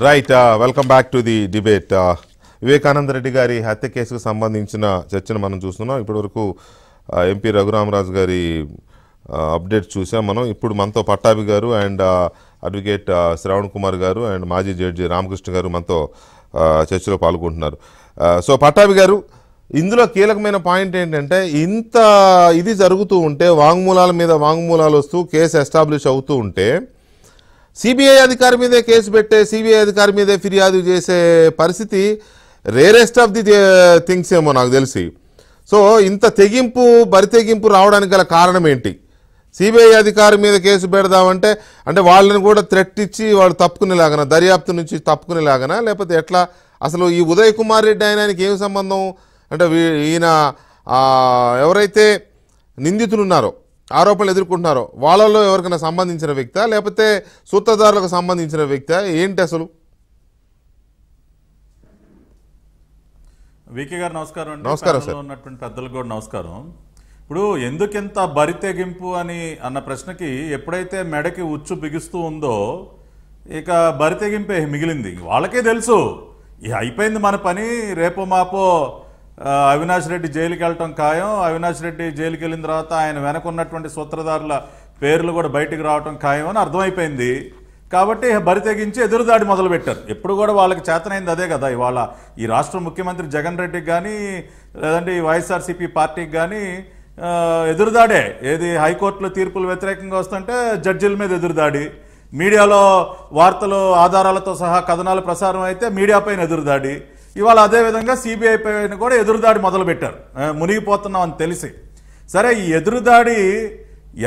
Right, welcome back to the debate. Vivekananda Reddy గారి హత్య కేసుకు సంబంధించిన చర్చను మనం చూస్తున్నాం. ఇప్పటివరకు ఎంపీ రఘురామరాజు గారి అప్డేట్స్ చూసాం మనం. ఇప్పుడు మనతో పట్టాభి గారు అండ్ అడ్వకేట్ శ్రవణ్ కుమార్ గారు అండ్ మాజీ జడ్జి రామకృష్ణ గారు మనతో చర్చలో పాల్గొంటున్నారు. సో పట్టాభి గారు, ఇందులో కీలకమైన పాయింట్ ఏంటంటే, ఇంత ఇది జరుగుతూ ఉంటే, వాంగ్మూలాల మీద వాంగ్మూలాలు వస్తూ కేసు ఎస్టాబ్లిష్ అవుతూ ఉంటే, సిబిఐ అధికారి మీదే కేసు పెట్టే, సిబిఐ అధికారి మీదే ఫిర్యాదు చేసే పరిస్థితి రేరెస్ట్ ఆఫ్ ది థింగ్స్ ఏమో నాకు తెలిసి. సో ఇంత తెగింపు, బరితెగింపు రావడానికి గల కారణం ఏంటి? సిబిఐ అధికారి మీద కేసు పెడదామంటే అంటే వాళ్ళని కూడా థ్రెట్ ఇచ్చి వాళ్ళు తప్పుకునేలాగనా, దర్యాప్తు నుంచి తప్పుకునేలాగనా, లేకపోతే ఎట్లా? అసలు ఈ ఉదయ్ కుమార్ రెడ్డి ఆయనకి ఏం సంబంధం? అంటే ఈయన ఎవరైతే నిందితులు ఉన్నారో, ఆరోపణలు ఎదుర్కొంటున్నారో, వాళ్ళలో ఎవరికైనా సంబంధించిన వ్యక్తా, లేకపోతే సూత్రధారులకు సంబంధించిన వ్యక్తా, ఏంటి అసలు? వికే గారు నమస్కారం అండి. నమస్కారం సార్. ఉన్నటువంటి పెద్దలకు కూడా నమస్కారం. ఇప్పుడు ఎందుకింత బరితెగింపు అని అన్న ప్రశ్నకి, ఎప్పుడైతే మెడకి ఉచ్చు బిగుస్తూ ఉందో ఇక బరితెగింపే మిగిలింది. వాళ్ళకే తెలుసు ఇక అయిపోయింది మన పని, రేపో మాపో అవినాష్ రెడ్డి జైలుకి వెళ్ళటం ఖాయం. అవినాష్ రెడ్డి జైలుకి వెళ్ళిన తర్వాత ఆయన వెనక ఉన్నటువంటి సూత్రధారుల పేర్లు కూడా బయటికి రావటం ఖాయం అని అర్థమైపోయింది. కాబట్టి బరి తెగించి ఎదురుదాడి మొదలుపెట్టారు. ఎప్పుడు కూడా వాళ్ళకి చేతనైంది అదే కదా. ఇవాళ ఈ రాష్ట్ర ముఖ్యమంత్రి జగన్ రెడ్డికి కానీ, లేదంటే ఈ వైఎస్ఆర్సీపీ పార్టీకి కానీ ఎదురుదాడే. ఏది హైకోర్టులో తీర్పులు వ్యతిరేకంగా వస్తుంటే జడ్జిల మీద ఎదురుదాడి, మీడియాలో వార్తలు ఆధారాలతో సహా కథనాలు ప్రసారం అయితే మీడియా పైన ఎదురుదాడి. ఇవాళ అదేవిధంగా సిబిఐ పైన కూడా ఎదురుదాడి మొదలుపెట్టారు, మునిగిపోతున్నాం అని తెలిసి. సరే, ఈ ఎదురుదాడి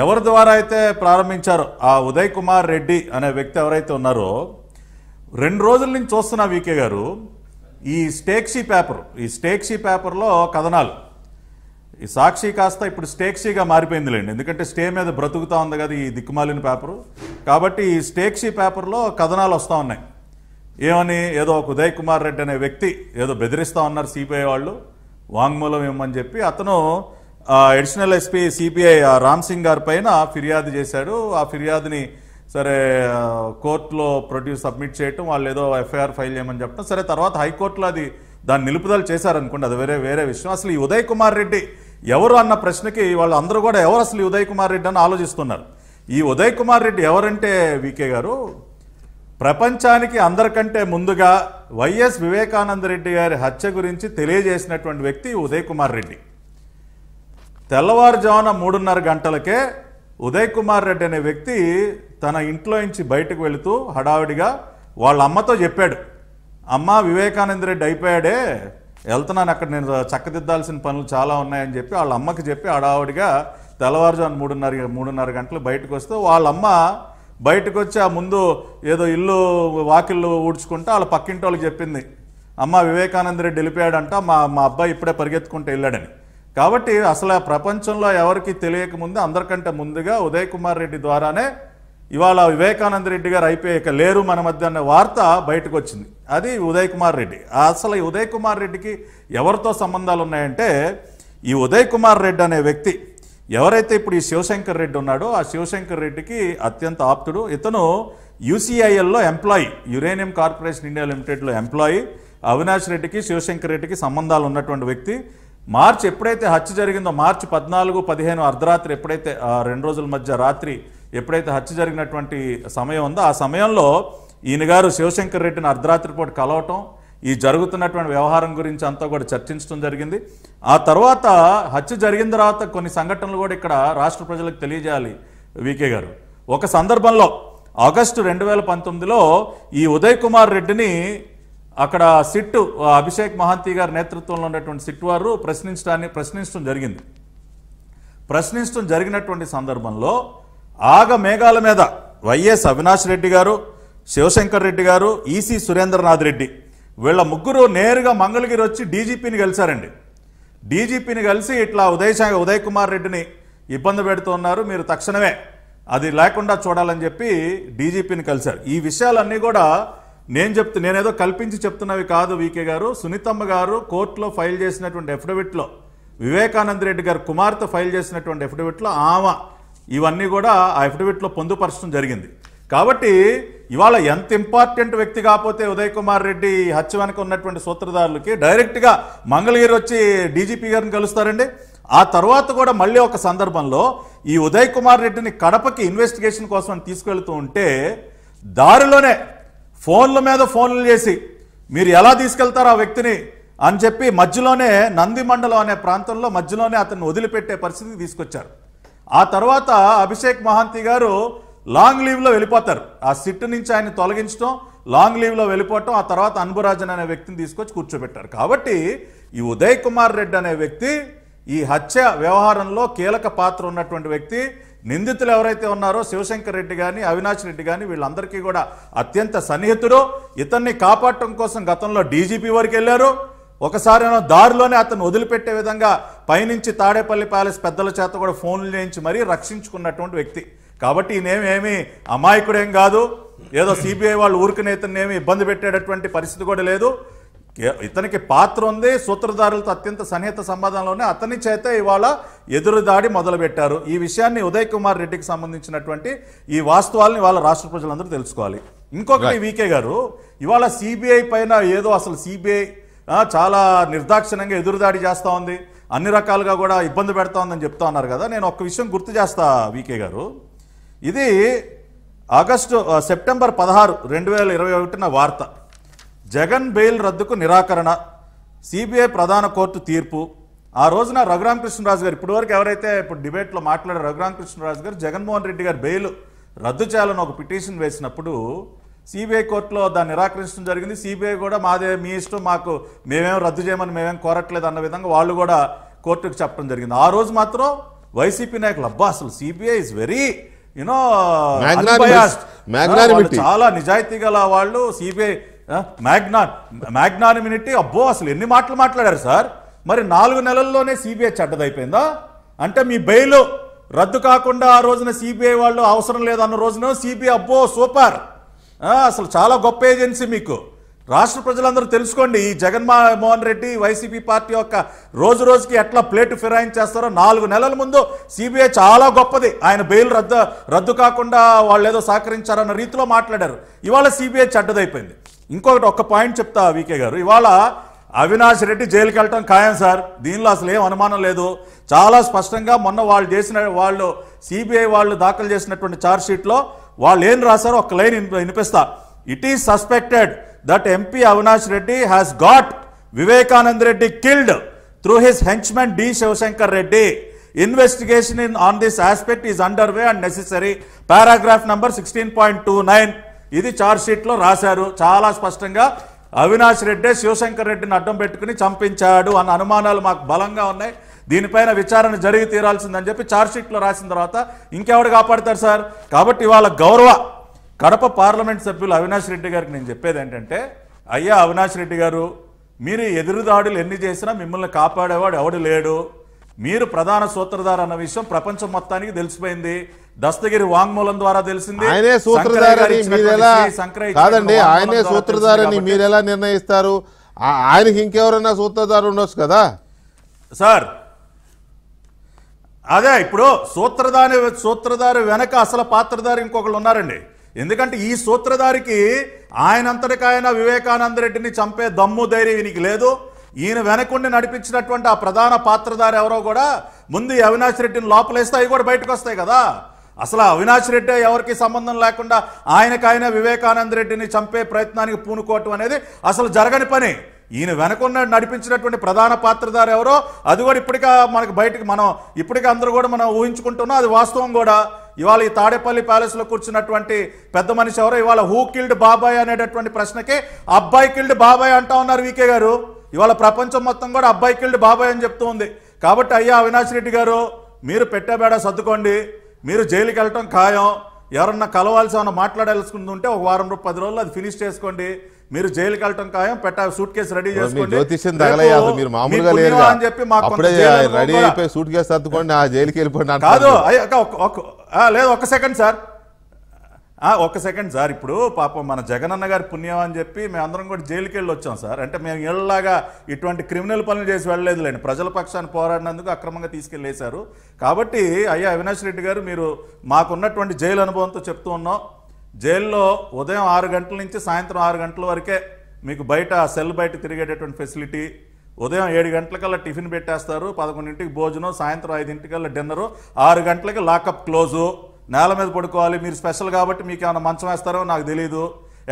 ఎవరి ద్వారా అయితే ప్రారంభించారో, ఆ ఉదయ్ కుమార్ రెడ్డి అనే వ్యక్తి ఎవరైతే ఉన్నారో, 2 రోజుల నుంచి చూస్తున్నా వికే గారు, ఈ స్టేక్షీ పేపర్లో కథనాలు, ఈ సాక్షి కాస్త ఇప్పుడు స్టేక్షీగా మారిపోయిందిలేండి. ఎందుకంటే స్టే మీద బ్రతుకుతా ఉంది కదా ఈ దిక్కుమాలిన పేపరు. కాబట్టి ఈ స్టేక్షీ పేపర్లో కథనాలు వస్తూ ఉన్నాయి. ఏమని, ఏదో ఒక ఉదయ్ కుమార్ రెడ్డి అనే వ్యక్తి ఏదో బెదిరిస్తూ ఉన్నారు సిబిఐ వాళ్ళు, వాంగ్మూలం ఇవ్వమని చెప్పి. అతను additional SP CBI Ram Singh గారి పైన ఫిర్యాదు చేశాడు. ఆ ఫిర్యాదుని సరే కోర్టులో సబ్మిట్ చేయటం, వాళ్ళు ఏదో ఎఫ్ఐఆర్ ఫైల్ చేయమని చెప్పడం. సరే, తర్వాత హైకోర్టులో దాన్ని నిలుపుదల చేశారనుకోండి, అది వేరే విషయం. అసలు ఈ ఉదయ్ కుమార్ రెడ్డి ఎవరు అన్న ప్రశ్నకి వాళ్ళు అందరూ కూడా ఎవరు అసలు ఈ ఉదయ్ కుమార్ రెడ్డి అని ఆలోచిస్తున్నారు. ఈ ఉదయ్ కుమార్ రెడ్డి ఎవరంటే వికే గారు, ప్రపంచానికి అందరికంటే ముందుగా వైఎస్ వివేకానంద రెడ్డి గారి హత్య గురించి తెలియజేసినటువంటి వ్యక్తి ఉదయ్ కుమార్ రెడ్డి. తెల్లవారుజామున 3:30 గంటలకే ఉదయ్ కుమార్ రెడ్డి అనే వ్యక్తి తన ఇంట్లో నుంచి బయటకు వెళుతూ హడావిడిగా వాళ్ళ అమ్మతో చెప్పాడు, అమ్మ వివేకానంద రెడ్డి అయిపోయాడే, వెళ్తున్నాను, అక్కడ నేను చక్కదిద్దాల్సిన పనులు చాలా ఉన్నాయని చెప్పి వాళ్ళ అమ్మకి చెప్పి హడావిడిగా తెల్లవారుజామున 3:30 గంటలు బయటకు వస్తే, వాళ్ళమ్మ బయటకు వచ్చి ఆ ముందు ఏదో ఇల్లు వాకిళ్ళు ఊడ్చుకుంటా వాళ్ళ పక్కింటి వాళ్ళకి చెప్పింది, అమ్మ వివేకానంద రెడ్డి వెళ్ళిపోయాడంట, మా అబ్బాయి ఇప్పుడే పరిగెత్తుకుంటూ వెళ్ళాడని. కాబట్టి అసలు ప్రపంచంలో ఎవరికి తెలియకముందు అందరికంటే ముందుగా ఉదయ్ కుమార్ రెడ్డి ద్వారానే ఇవాళ వివేకానంద రెడ్డి గారు అయిపోయాక లేరు మన మధ్య అనే వార్త బయటకు వచ్చింది. అది ఉదయ్ కుమార్ రెడ్డి. అసలు ఈ ఉదయ్ కుమార్ రెడ్డికి ఎవరితో సంబంధాలు ఉన్నాయంటే, ఈ ఉదయ్ కుమార్ రెడ్డి అనే వ్యక్తి ఎవరైతే ఇప్పుడు ఈ శివశంకర్ రెడ్డి ఉన్నాడో, ఆ శివశంకర్ రెడ్డికి అత్యంత ఆప్తుడు. ఇతను యూసీఐఎల్లో ఎంప్లాయీ, యురేనియం కార్పొరేషన్ ఇండియా లిమిటెడ్లో ఎంప్లాయీ. అవినాష్ రెడ్డికి శివశంకర్ రెడ్డికి సంబంధాలు ఉన్నటువంటి వ్యక్తి. మార్చి ఎప్పుడైతే హత్య జరిగిందో, మార్చి 14, 15 అర్ధరాత్రి ఎప్పుడైతే 2 రోజుల మధ్య రాత్రి ఎప్పుడైతే హత్య జరిగినటువంటి సమయం ఉందో, ఆ సమయంలో ఈయన గారు శివశంకర్ రెడ్డిని అర్ధరాత్రి పూట కలవటం, ఈ జరుగుతున్నటువంటి వ్యవహారం గురించి అంతా కూడా చర్చించడం జరిగింది. ఆ తర్వాత హత్య జరిగిన తర్వాత కొన్ని సంఘటనలు కూడా ఇక్కడ రాష్ట్ర ప్రజలకు తెలియజేయాలి వికే గారు. ఒక సందర్భంలో ఆగస్టు 2019లో ఈ ఉదయ్ కుమార్ రెడ్డిని అక్కడ సిట్ అభిషేక్ మహాంతి గారి నేతృత్వంలో ఉన్నటువంటి సిట్ వారు ప్రశ్నించడం జరిగింది. ప్రశ్నించడం జరిగినటువంటి సందర్భంలో ఆగ మేఘాల మీద వైఎస్ అవినాష్ రెడ్డి గారు, శివశంకర్ రెడ్డి గారు, ఈసీ సురేంద్రనాథ్ రెడ్డి వీళ్ళ ముగ్గురు నేరుగా మంగళగిరి వచ్చి డీజీపీని కలిశారండి. డీజీపీని కలిసి ఇట్లా ఉదయ్ కుమార్ రెడ్డిని ఇబ్బంది పెడుతున్నారు, మీరు తక్షణమే అది లేకుండా చూడాలని చెప్పి డీజీపీని కలిశారు. ఈ విషయాలన్నీ కూడా నేనేదో కల్పించి చెప్తున్నవి కాదు వికే గారు. సునీతమ్మ గారు కోర్టులో ఫైల్ చేసినటువంటి ఎఫిడవిట్లో, వివేకానంద రెడ్డి గారు కుమార్తె ఫైల్ చేసినటువంటి ఎఫిడవిట్లో ఆమె ఇవన్నీ కూడా ఆ ఎఫిడవిట్లో పొందుపరచడం జరిగింది. కాబట్టి ఇవాళ ఎంత ఇంపార్టెంట్ వ్యక్తి కాకపోతే ఉదయ్ కుమార్ రెడ్డి హత్య వెనక ఉన్నటువంటి సూత్రధారులకి డైరెక్ట్గా మంగళగిరి వచ్చి డీజీపీ గారిని కలుస్తారండి. ఆ తర్వాత కూడా మళ్ళీ ఒక సందర్భంలో ఈ ఉదయ్ కుమార్ రెడ్డిని కడపకి ఇన్వెస్టిగేషన్ కోసం తీసుకెళ్తూ ఉంటే దారిలోనే ఫోన్ల మీద ఫోన్లు చేసి మీరు ఎలా తీసుకెళ్తారు ఆ వ్యక్తిని అని చెప్పి మధ్యలోనే నంది మండలం అనే ప్రాంతంలో మధ్యలోనే అతన్ని వదిలిపెట్టే పరిస్థితికి తీసుకొచ్చారు. ఆ తర్వాత అభిషేక్ మహాంతి గారు లాంగ్ లీవ్లో వెళ్ళిపోతారు. ఆ సిట్ నుంచి ఆయన తొలగించడం, లాంగ్ లీవ్లో వెళ్ళిపోవటం, ఆ తర్వాత అన్బురాజన్ అనే వ్యక్తిని తీసుకొచ్చి కూర్చోబెట్టారు. కాబట్టి ఈ ఉదయ్ కుమార్ రెడ్డి అనే వ్యక్తి ఈ హత్య వ్యవహారంలో కీలక పాత్ర ఉన్నటువంటి వ్యక్తి. నిందితులు ఎవరైతే ఉన్నారో శివశంకర్ రెడ్డి కానీ అవినాష్ రెడ్డి కానీ వీళ్ళందరికీ కూడా అత్యంత సన్నిహితుడు. ఇతన్ని కాపాడటం కోసం గతంలో డీజీపీ వరకు వెళ్ళారు. ఒకసారి దారిలోనే అతను వదిలిపెట్టే విధంగా పైనుంచి తాడేపల్లి ప్యాలెస్ పెద్దల చేత కూడా ఫోన్లు చేయించి మరీ రక్షించుకున్నటువంటి వ్యక్తి. కాబట్టి ఈయనేమేమి అమాయకుడేం కాదు, ఏదో సిబిఐ వాళ్ళు ఊరికనే ఇతన్ని ఏమి ఇబ్బంది పెట్టేటటువంటి పరిస్థితి కూడా లేదు. ఇతనికి పాత్ర ఉంది. సూత్రధారులతో అత్యంత సన్నిహిత సంబంధంలోనే అతని చేత ఇవాళ ఎదురుదాడి మొదలుపెట్టారు. ఈ విషయాన్ని ఉదయ్ కుమార్ రెడ్డికి సంబంధించినటువంటి ఈ వాస్తవాలను ఇవాళ రాష్ట్ర ప్రజలందరూ తెలుసుకోవాలి. ఇంకొకటి వీకే గారు, ఇవాళ సిబిఐ పైన ఏదో అసలు సిబిఐ చాలా నిర్దాక్షిణ్యంగా ఎదురుదాడి చేస్తూ ఉంది, అన్ని రకాలుగా కూడా ఇబ్బంది పెడతా ఉందని చెప్తా ఉన్నారు కదా. నేను ఒక విషయం గుర్తు చేస్తా వీకే గారు. ఇది సెప్టెంబర్ 16, 2021 వార్త. జగన్ బెయిల్ రద్దుకు నిరాకరణ, సిబిఐ ప్రధాన కోర్టు తీర్పు. ఆ రోజున రఘురామకృష్ణరాజు గారు, ఇప్పటివరకు ఎవరైతే ఇప్పుడు డిబేట్లో మాట్లాడారు రఘురామకృష్ణరాజు గారు, జగన్మోహన్ రెడ్డి గారు బెయిల్ రద్దు చేయాలని ఒక పిటిషన్ వేసినప్పుడు సిబిఐ కోర్టులో దాన్ని నిరాకరించడం జరిగింది. సిబిఐ కూడా మాదే మీ ఇష్టం, మాకు మేమేం రద్దు చేయమని మేమేం కోరట్లేదు అన్న విధంగా వాళ్ళు కూడా కోర్టుకు చెప్పడం జరిగింది. ఆ రోజు మాత్రం వైసీపీ నాయకులు అబ్బా అసలు సిబిఐ ఇస్ వెరీ చాలా నిజాయితీ గల వాళ్ళు, సిబిఐ మ్యాగ్నానిమినిటీ, అబ్బో అసలు ఎన్ని మాటలు మాట్లాడారు సార్. మరి 4 నెలల్లోనే సిబిఐ చెడ్డదైపోయిందా? అంటే మీ బెయిల్ రద్దు కాకుండా ఆ రోజున సిబిఐ వాళ్ళు అవసరం లేదన్న రోజున సిబిఐ అబ్బో సూపర్, అసలు చాలా గొప్ప ఏజెన్సీ. మీకు రాష్ట్ర ప్రజలందరూ తెలుసుకోండి, ఈ జగన్మోహన్ రెడ్డి వైసీపీ పార్టీ యొక్క రోజు రోజుకి ఎట్లా ప్లేటు ఫిరాయించేస్తారో. 4 నెలల ముందు సిబిఐ చాలా గొప్పది, ఆయన బెయిల్ రద్దు కాకుండా వాళ్ళు ఏదో సహకరించారన్న రీతిలో మాట్లాడారు. ఇవాళ సిబిఐ చెడ్డదైపోయింది. ఇంకొకటి ఒక్క పాయింట్ చెప్తా వీకే గారు, ఇవాళ అవినాష్ రెడ్డి జైలుకి వెళ్ళటం ఖాయం సార్, దీనిలో అసలు ఏం అనుమానం లేదు. చాలా స్పష్టంగా మొన్న వాళ్ళు సిబిఐ వాళ్ళు దాఖలు చేసినటువంటి ఛార్జ్ షీట్లో వాళ్ళు ఏం రాశారో ఒక లైన్ వినిపిస్తా. It is suspected that MP Avinash Reddy has got Vivekananda Reddy killed through his henchmen D Shivashankar Reddy. Investigation on this aspect is under way and necessary. Paragraph number 16.29 ఇది ఛార్జ్ షీట్లో రాశారు. చాలా స్పష్టంగా అవినాష్ రెడ్డి శివశంకర్ రెడ్డిని అడ్డం పెట్టుకుని చంపించాడు అన్న అనుమానాలు మాకు బలంగా ఉన్నాయి, దీనిపైన విచారణ జరిగి తీరాల్సిందని చెప్పి ఛార్జ్ షీట్లో రాసిన తర్వాత ఇంకెవడు కాపాడతారు సార్. కాబట్టి ఇవాళ గౌరవ కడప పార్లమెంట్ సభ్యులు అవినాష్ రెడ్డి గారికి నేను చెప్పేది ఏంటంటే, అయ్యా అవినాష్ రెడ్డి గారు, మీరు ఎదురుదాడులు ఎన్ని చేసినా మిమ్మల్ని కాపాడేవాడు ఎవడు లేడు. మీరు ప్రధాన సూత్రధార అన్న విషయం ప్రపంచం మొత్తానికి తెలిసిపోయింది. దస్తగిరి వాంగ్మూలం ద్వారా తెలిసింది. ఆయనే సూత్రధారని మీరెలా కాదండి, ఆయనే సూత్రధారని మీరెలా నిర్ణయిస్తారు? ఆయనకి ఇంకెవరన్నా సూత్రధారు ఉండొచ్చు కదా సార్. అదే ఇప్పుడు సూత్రధారి వెనక అసలు పాత్రధారి ఇంకొకళ్ళు ఉన్నారండి. ఎందుకంటే ఈ సూత్రధారికి ఆయనంతటికైనా వివేకానంద రెడ్డిని చంపే దమ్ము ధైర్యం ఈయనకి లేదు. ఈయన వెనకుండి నడిపించినటువంటి ఆ ప్రధాన పాత్రధారి ఎవరో కూడా ముందు అవినాష్ రెడ్డిని లోపలేస్తే అవి కూడా బయటకు వస్తాయి కదా. అసలు అవినాష్ రెడ్డి ఎవరికి సంబంధం లేకుండా ఆయనకైనా వివేకానంద రెడ్డిని చంపే ప్రయత్నానికి పూనుకోవటం అనేది అసలు జరగని పని. ఈయన వెనకున్న నడిపించినటువంటి ప్రధాన పాత్రధారి ఎవరో అది కూడా ఇప్పటికే మనకు బయటకు మనం ఇప్పటికే అందరూ కూడా మనం ఊహించుకుంటున్నాం, అది వాస్తవం కూడా. ఇవాళ ఈ తాడేపల్లి ప్యాలెస్లో కూర్చున్నటువంటి పెద్ద మనిషి ఎవరో ఇవాళ హూ కిల్డ్ బాబాయ్ అనేటటువంటి ప్రశ్నకి అబ్బాయి కిల్డ్ బాబాయ్ అంటా ఉన్నారు వీకే గారు. ఇవాళ ప్రపంచం మొత్తం కూడా అబ్బాయి కిల్డ్ బాబాయ్ అని చెప్తూ ఉంది. కాబట్టి అయ్యా అవినాష్ రెడ్డి గారు, మీరు పెట్టేబేడ సర్దుకోండి, మీరు జైలుకి వెళ్ళటం ఖాయం. ఎవరన్నా కలవాల్సి ఏమన్నా మాట్లాడాల్సుకుంటుంటే ఒక వారం 10 రోజులు అది ఫినిష్ చేసుకోండి. మీరు జైలుకి వెళ్ళటం ఖాయం, సూట్ కేసు రెడీ చేసుకోండి అని చెప్పి మాకు సూట్ కేసు సర్దుకోండి, జైలుకి వెళ్ళిపోండి కాదు. లేదు ఒక్క సెకండ్ సార్, ఇప్పుడు పాపం మన జగనన్న గారి పుణ్యం అని చెప్పి మేమందరం కూడా జైలుకి వెళ్ళి వచ్చాం సార్. అంటే మేము ఏళ్ళలాగా ఇటువంటి క్రిమినల్ పనులు చేసి వెళ్ళలేదులేండి, ప్రజల పక్షాన్ని పోరాడినందుకు అక్రమంగా తీసుకెళ్ళేశారు. కాబట్టి అయ్యా అవినాష్ రెడ్డి గారు, మీరు మాకున్నటువంటి జైలు అనుభవంతో చెప్తూ ఉన్నాం, జైల్లో ఉదయం 6 గంటల నుంచి సాయంత్రం 6 గంటల వరకే మీకు బయట సెల్ బయట తిరిగేటటువంటి ఫెసిలిటీ. ఉదయం 7 గంటలకల్లా టిఫిన్ పెట్టేస్తారు, 11ంటికి భోజనం, సాయంత్రం 5ంటికల్లా డిన్నరు, 6 గంటలకి లాకప్ క్లోజు. నేల మీద పడుకోవాలి. మీరు స్పెషల్ కాబట్టి మీకు ఏమైనా మంచం వేస్తారో నాకు తెలియదు.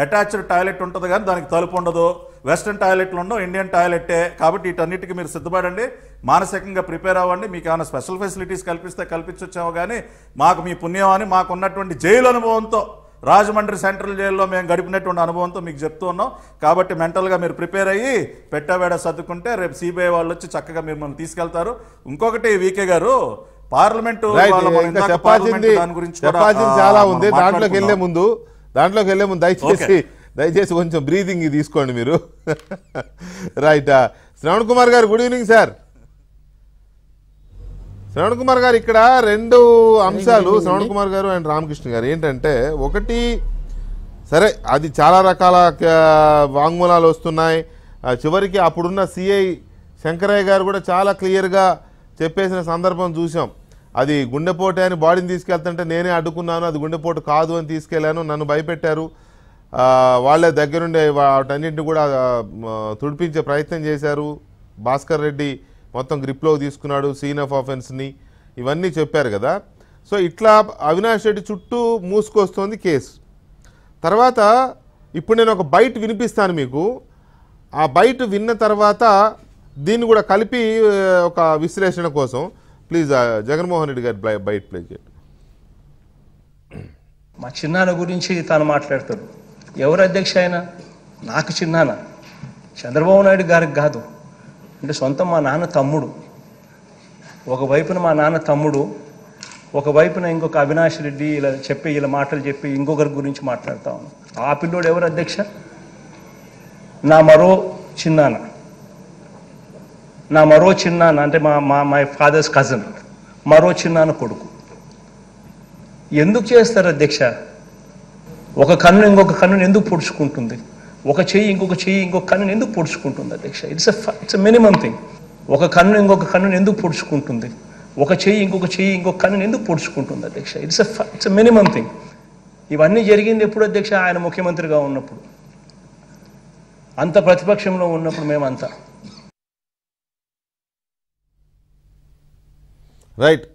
అటాచ్డ్ టాయిలెట్ ఉంటుంది కానీ దానికి తలుపు ఉండదు. వెస్ట్రన్ టాయిలెట్లు ఉండవు, ఇండియన్ టాయిలెట్టే. కాబట్టి వీటన్నిటికీ మీరు సిద్ధపడండి, మానసికంగా ప్రిపేర్ అవ్వండి. మీకు ఏమైనా స్పెషల్ ఫెసిలిటీస్ కల్పిస్తే కల్పించొచ్చామో కానీ మాకు మీ పుణ్యం అని మాకు ఉన్నటువంటి జైలు అనుభవంతో, రాజమండ్రి సెంట్రల్ జైల్లో మేము గడిపినటువంటి అనుభవంతో మీకు చెప్తూ ఉన్నాం. కాబట్టి మెంటల్గా మీరు ప్రిపేర్ అయ్యి పెట్టావేడ సర్దుకుంటే రేపు సిబిఐ వాళ్ళు వచ్చి చక్కగా మిమ్మల్ని తీసుకెళ్తారు. ఇంకొకటి వీకే గారు, పార్లమెంటు దాని గురించి చాలా ఉంది. దాంట్లోకి వెళ్లే ముందు దయచేసి కొంచెం బ్రీదింగ్ తీసుకోండి మీరు. రైట్. శ్రవణ్ కుమార్ గారు, good evening sir. Shravan Kumar గారు, ఇక్కడ 2 అంశాలు శ్రవణ్ కుమార్ గారు అండ్ రామకృష్ణ గారు. ఏంటంటే, ఒకటి, సరే అది చాలా రకాల వాంగ్మూలాలు వస్తున్నాయి. చివరికి అప్పుడున్న సిఐ శంకరయ్య గారు కూడా చాలా క్లియర్గా చెప్పేసిన సందర్భం చూసాం. అది గుండెపోటే అని బాడీని తీసుకెళ్తుంటే నేనే అడ్డుకున్నాను, అది గుండెపోటు కాదు అని తీసుకెళ్లాను, నన్ను భయపెట్టారు. వాళ్ళే దగ్గరుండే వాటన్నింటిని కూడా తుడిపించే ప్రయత్నం చేశారు. భాస్కర్ రెడ్డి మొత్తం గ్రిప్లో తీసుకున్నాడు సీన్ ఆఫ్ ఆఫెన్స్ని, ఇవన్నీ చెప్పారు కదా. సో ఇట్లా అవినాష్ రెడ్డి చుట్టూ మూసుకొస్తోంది కేసు. తర్వాత ఇప్పుడు నేను ఒక బైట్ వినిపిస్తాను మీకు. ఆ బైట్ విన్న తర్వాత దీన్ని కూడా కలిపి ఒక విశ్లేషణ కోసం ప్లీజ్ జగన్మోహన్ రెడ్డి గారి బైట్ ప్లే చేయండి. మా చిన్నాన్న గురించి తాను మాట్లాడతాడు. ఎవరు అధ్యక్ష అయినా నాకు చిన్నాన్న, చంద్రబాబు నాయుడు గారికి కాదు. అంటే సొంతం మా నాన్న తమ్ముడు. ఒకవైపున మా నాన్న తమ్ముడు, ఒకవైపున ఇంకొక అవినాష్ రెడ్డి ఇలా మాటలు చెప్పి ఇంకొకరి గురించి మాట్లాడుతా ఉన్నాం. ఆ పిల్లోడు ఎవరు అధ్యక్ష? నా మరో చిన్నాన్న అంటే మై ఫాదర్స్ కజన్, మరో చిన్నాన్న కొడుకు. ఎందుకు చేస్తారు అధ్యక్ష? ఒక కన్ను ఇంకొక కన్నుని ఎందుకు పొడుచుకుంటుంది? ఒక చెయ్యి ఇంకొక కన్నుని ఎందుకు పొడుచుకుంటుంది అధ్యక్ష? It's a minimum thing. ఒక కన్ను ఇంకొక కన్నుని ఎందుకు పొడుచుకుంటుంది? ఒక చెయ్యి ఇంకొక కన్నుని ఎందుకు పొడుచుకుంటుంది అధ్యక్ష? It's a minimum thing. ఇవన్నీ జరిగింది ఎప్పుడు అధ్యక్ష? ఆయన ముఖ్యమంత్రిగా ఉన్నప్పుడు, అంత ప్రతిపక్షంలో ఉన్నప్పుడు మేమంతా. రైట్.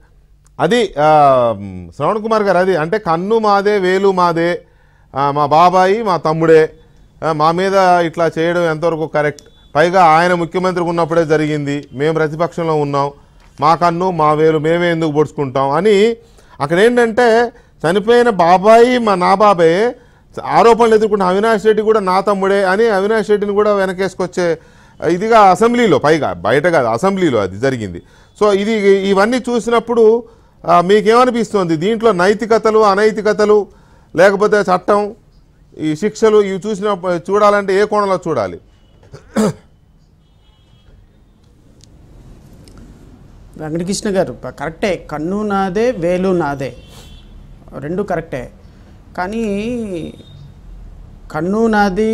అది శ్రవణ్ కుమార్ గారు, అది అంటే కన్ను మాదే వేలు మాదే, మా బాబాయి మా తమ్ముడే, మా మీద ఇట్లా చేయడం ఎంతవరకు కరెక్ట్? పైగా ఆయన ముఖ్యమంత్రికి ఉన్నప్పుడే జరిగింది, మేము ప్రతిపక్షంలో ఉన్నాం, మా కన్ను మా వేలు మేమే ఎందుకు పొడుచుకుంటాం అని. అక్కడ ఏంటంటే చనిపోయిన బాబాయి నా బాబాయే, ఆరోపణలు ఎదుర్కొన్న అవినాష్ రెడ్డి కూడా నా తమ్ముడే అని అవినాష్ రెడ్డిని కూడా వెనకేసుకొచ్చే ఇదిగా అసెంబ్లీలో, పైగా బయట కాదు అసెంబ్లీలో అది జరిగింది. సో ఇవన్నీ చూసినప్పుడు మీకేమనిపిస్తుంది? దీంట్లో నైతికతలు అనైతికతలు లేకపోతే చట్టం ఈ శిక్షలు ఇవి చూడాలంటే ఏ కోణంలో చూడాలి? వెంకటకృష్ణ గారు కరెక్టే, కన్ను నాదే వేలు నాదే, రెండు కరెక్టే. కానీ కన్ను నాది,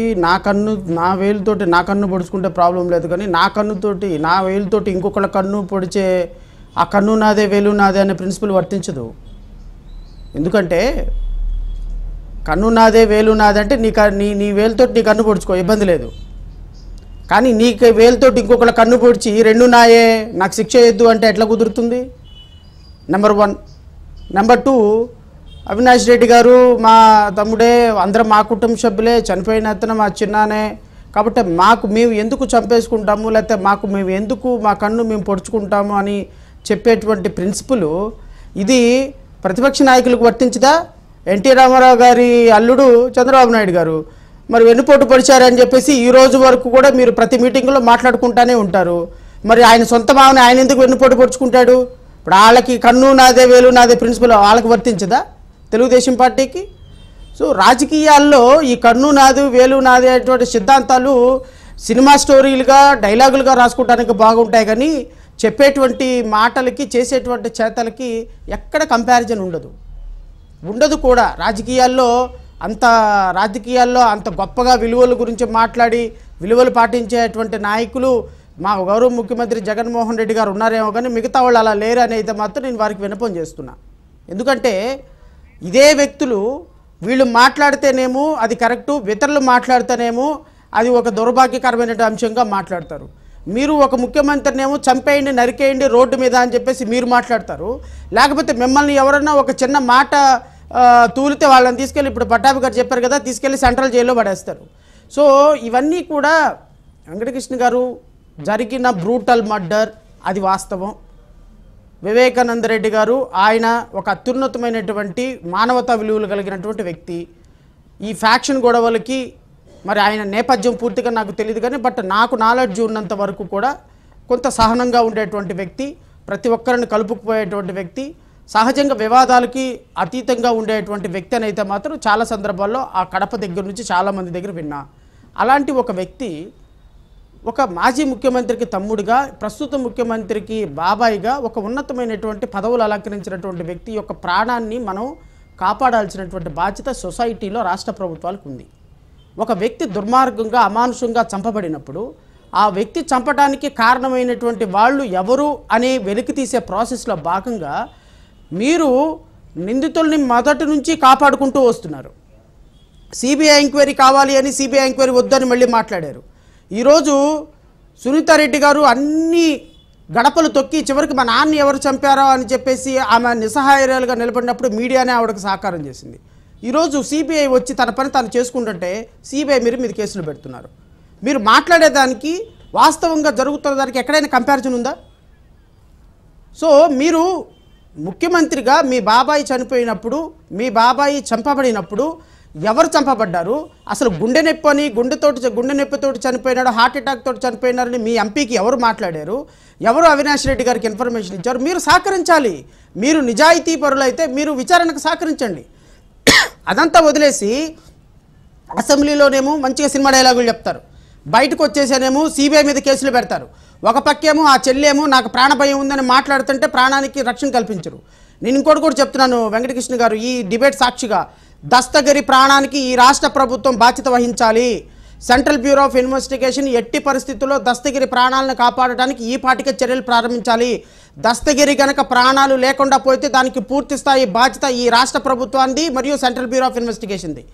నా వేలుతోటి నా కన్ను పొడుచుకుంటే ప్రాబ్లం లేదు. కానీ నా కన్నుతోటి నా వేలుతోటి ఇంకొకళ్ళ కన్ను పొడిచే ఆ కన్ను నాదే వేలు నాదే అనే ప్రిన్సిపల్ వర్తించదు. ఎందుకంటే కన్ను నాదే వేలు నాదే అంటే నీ వేలుతోటి నీ కన్ను పొడుచుకో, ఇబ్బంది లేదు. కానీ నీకు వేలుతోటి ఇంకొకళ్ళ కన్ను పొడిచి రెండు నాయే నాకు శిక్ష వేయద్దు అంటే ఎట్లా కుదురుతుంది? నెంబర్ 1. నెంబర్ 2, అవినాష్ రెడ్డి గారు మా తమ్ముడే, అందరం మా కుటుంబ సభ్యులే, చనిపోయిన అతను మా చిన్నానే, కాబట్టి మేము ఎందుకు చంపేసుకుంటాము, లేకపోతే మేము ఎందుకు మా కన్ను మేము పొడుచుకుంటాము అని చెప్పేటువంటి ప్రిన్సిపల్ ఇది ప్రతిపక్ష నాయకులకు వర్తించదా? ఎన్టీ రామారావు గారి అల్లుడు చంద్రబాబు నాయుడు గారు మరి వెన్నుపోటు పొడిచారని చెప్పేసి ఈ రోజు వరకు కూడా మీరు ప్రతి మీటింగ్లో మాట్లాడుకుంటూనే ఉంటారు. మరి ఆయన సొంత మామని ఆయన ఎందుకు వెన్నుపోటు పొడుచుకుంటాడు? ఇప్పుడు వాళ్ళకి కన్ను నాదే వేలు నాదే ప్రిన్సిపల్ వాళ్ళకి వర్తించదా తెలుగుదేశం పార్టీకి? సో రాజకీయాల్లో ఈ కన్ను నాది వేలు నాది అనేటువంటి సిద్ధాంతాలు సినిమా స్టోరీలుగా డైలాగులుగా రాసుకోవడానికి బాగుంటాయి, కానీ చెప్పేటువంటి మాటలకి చేసేటువంటి చేతలకి ఎక్కడ కంపారిజన్ ఉండదు కూడా. రాజకీయాల్లో అంత గొప్పగా విలువల గురించి మాట్లాడి విలువలు పాటించేటువంటి నాయకులు మా గౌరవ ముఖ్యమంత్రి జగన్మోహన్ రెడ్డి గారు ఉన్నారేమో, కానీ మిగతా వాళ్ళు అలా లేరు అనేది మాత్రం నేను వారికి విన్నపం చేస్తున్నా. ఎందుకంటే ఇదే వ్యక్తులు వీళ్ళు మాట్లాడితేనేమో అది కరెక్టు, ఇతరులు మాట్లాడితేనేమో అది ఒక దౌర్భాగ్యకరమైన అంశంగా మాట్లాడతారు. మీరు ఒక ముఖ్యమంత్రినేమో చంపేయండి, నరికేయండి రోడ్డు మీద అని చెప్పేసి మీరు మాట్లాడతారు. లేకపోతే మిమ్మల్ని ఎవరన్నా ఒక చిన్న మాట తూలితే వాళ్ళని తీసుకెళ్ళి, ఇప్పుడు పట్టాభి గారు చెప్పారు కదా, తీసుకెళ్ళి సెంట్రల్ జైల్లో పడేస్తారు. సో ఇవన్నీ కూడా వెంకటకృష్ణ గారు జరిగిన బ్రూటల్ మర్డర్, అది వాస్తవం. వివేకానంద రెడ్డి గారు ఆయన ఒక అత్యున్నతమైనటువంటి మానవతా విలువలు కలిగినటువంటి వ్యక్తి. ఈ ఫ్యాక్షన్ గొడవలకి మరి ఆయన నేపథ్యం పూర్తిగా నాకు తెలియదు కానీ, బట్ నాకు నాలెడ్జ్ ఉన్నంత వరకు కూడా కొంత సహనంగా ఉండేటువంటి వ్యక్తి, ప్రతి ఒక్కరిని కలుపుకుపోయేటువంటి వ్యక్తి, సహజంగా వివాదాలకి అతీతంగా ఉండేటువంటి వ్యక్తి అని అయితే మాత్రం చాలా సందర్భాల్లో ఆ కడప దగ్గర నుంచి చాలామంది దగ్గర విన్నా. అలాంటి ఒక వ్యక్తి ఒక మాజీ ముఖ్యమంత్రికి తమ్ముడిగా, ప్రస్తుత ముఖ్యమంత్రికి బాబాయిగా ఒక ఉన్నతమైనటువంటి పదవులు అలంకరించినటువంటి వ్యక్తి యొక్క ప్రాణాన్ని మనం కాపాడాల్సినటువంటి బాధ్యత సొసైటీలో రాష్ట్ర ప్రభుత్వాలకు ఉంది. ఒక వ్యక్తి దుర్మార్గంగా అమానుషంగా చంపబడినప్పుడు ఆ వ్యక్తి చంపడానికి కారణమైనటువంటి వాళ్ళు ఎవరు అనే వెలికి తీసే ప్రాసెస్లో భాగంగా మీరు నిందితుల్ని మొదటి నుంచి కాపాడుకుంటూ వస్తున్నారు. సిబిఐ ఎంక్వైరీ కావాలి అని సిబిఐ ఎంక్వైరీ వద్దని మళ్ళీ మాట్లాడారు. ఈరోజు సునీతారెడ్డి గారు అన్ని గడపలు తొక్కి చివరికి మా నాన్న ఎవరు చంపారో అని చెప్పేసి ఆమె నిస్సహాయరాలుగా నిలబడినప్పుడు మీడియానే ఆవిడకు సహకారం చేసింది. ఈరోజు సిబిఐ వచ్చి తన పని తాను చేసుకుంటుంటే సిబిఐ మీద కేసులు పెడుతున్నారు. మీరు మాట్లాడేదానికి వాస్తవంగా జరుగుతున్న దానికి ఎక్కడైనా కంపారిజన్ ఉందా? సో మీరు ముఖ్యమంత్రిగా మీ బాబాయి చనిపోయినప్పుడు, మీ బాబాయి చంపబడినప్పుడు ఎవరు చంపబడ్డారు, అసలు గుండె నొప్పితోటి చనిపోయినాడు, హార్ట్ అటాక్ తోటి చనిపోయినారని మీ ఎంపీకి ఎవరు మాట్లాడారు, ఎవరు అవినాష్ రెడ్డి గారికి ఇన్ఫర్మేషన్ ఇచ్చారు? మీరు సహకరించాలి. మీరు నిజాయితీ పరులైతే మీరు విచారణకు సహకరించండి. అదంతా వదిలేసి అసెంబ్లీలోనేమో మంచిగా సినిమా డైలాగులు చెప్తారు, బయటకు వచ్చేసేనేమో సిబిఐ మీద కేసులు పెడతారు. ఒక పక్కేమో ఆ చెల్లేమో నాకు ప్రాణభయం ఉందని మాట్లాడుతుంటే ప్రాణానికి రక్షణ కల్పించరు. నేను ఇంకోటి కూడా చెప్తున్నాను వెంకటకృష్ణ గారు, ఈ డిబేట్ సాక్షిగా దస్తగిరి ప్రాణానికి ఈ రాష్ట్ర ప్రభుత్వం బాధ్యత వహించాలి. సెంట్రల్ బ్యూరో ఆఫ్ ఇన్వెస్టిగేషన్ ఎట్టి పరిస్థితుల్లో దస్తగిరి ప్రాణాలను కాపాడటానికి ఈ పాటికే చర్యలు ప్రారంభించాలి. దస్తగిరి కనుక ప్రాణాలు లేకుండా పోతే దానికి పూర్తి స్థాయి బాధ్యత ఈ రాష్ట్ర ప్రభుత్వానికి మరియు సెంట్రల్ బ్యూరో ఆఫ్ ఇన్వెస్టిగేషన్ది.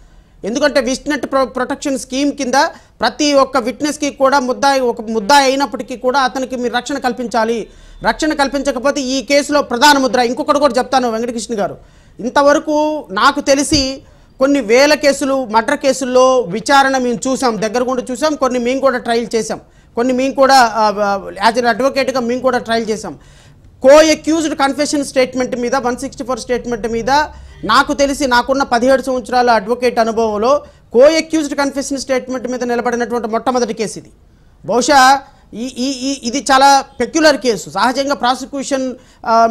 ఎందుకంటే విట్నెస్ ప్రొటెక్షన్ స్కీమ్ కింద ప్రతి ఒక్క విట్నెస్కి కూడా ముద్దాయి అయినప్పటికీ కూడా అతనికి మీరు రక్షణ కల్పించాలి. రక్షణ కల్పించకపోతే ఈ కేసులో ప్రధాన ముద్ర. ఇంకొకటి కూడా చెప్తాను వెంకటకృష్ణ గారు, ఇంతవరకు నాకు తెలిసి కొన్ని వేల కేసులు మర్డర్ కేసుల్లో విచారణ మేము చూసాం, దగ్గరకుండా చూసాం. కొన్ని మేము కూడా ట్రయల్ చేసాం, కొన్ని మేము కూడా యాజ్ అన్ అడ్వకేట్గా మేము కూడా ట్రయల్ చేసాం. కో అక్యూజ్డ్ కన్ఫెషన్ స్టేట్మెంట్ మీద 164 స్టేట్మెంట్ మీద నాకు తెలిసి నాకున్న 17 సంవత్సరాల అడ్వకేట్ అనుభవంలో కో అక్యూజ్డ్ కన్ఫెషన్ స్టేట్మెంట్ మీద నిలబడినటువంటి మొట్టమొదటి కేసు ఇది. బహుశా ఇది చాలా పెక్యులర్ కేసు. సహజంగా ప్రాసిక్యూషన్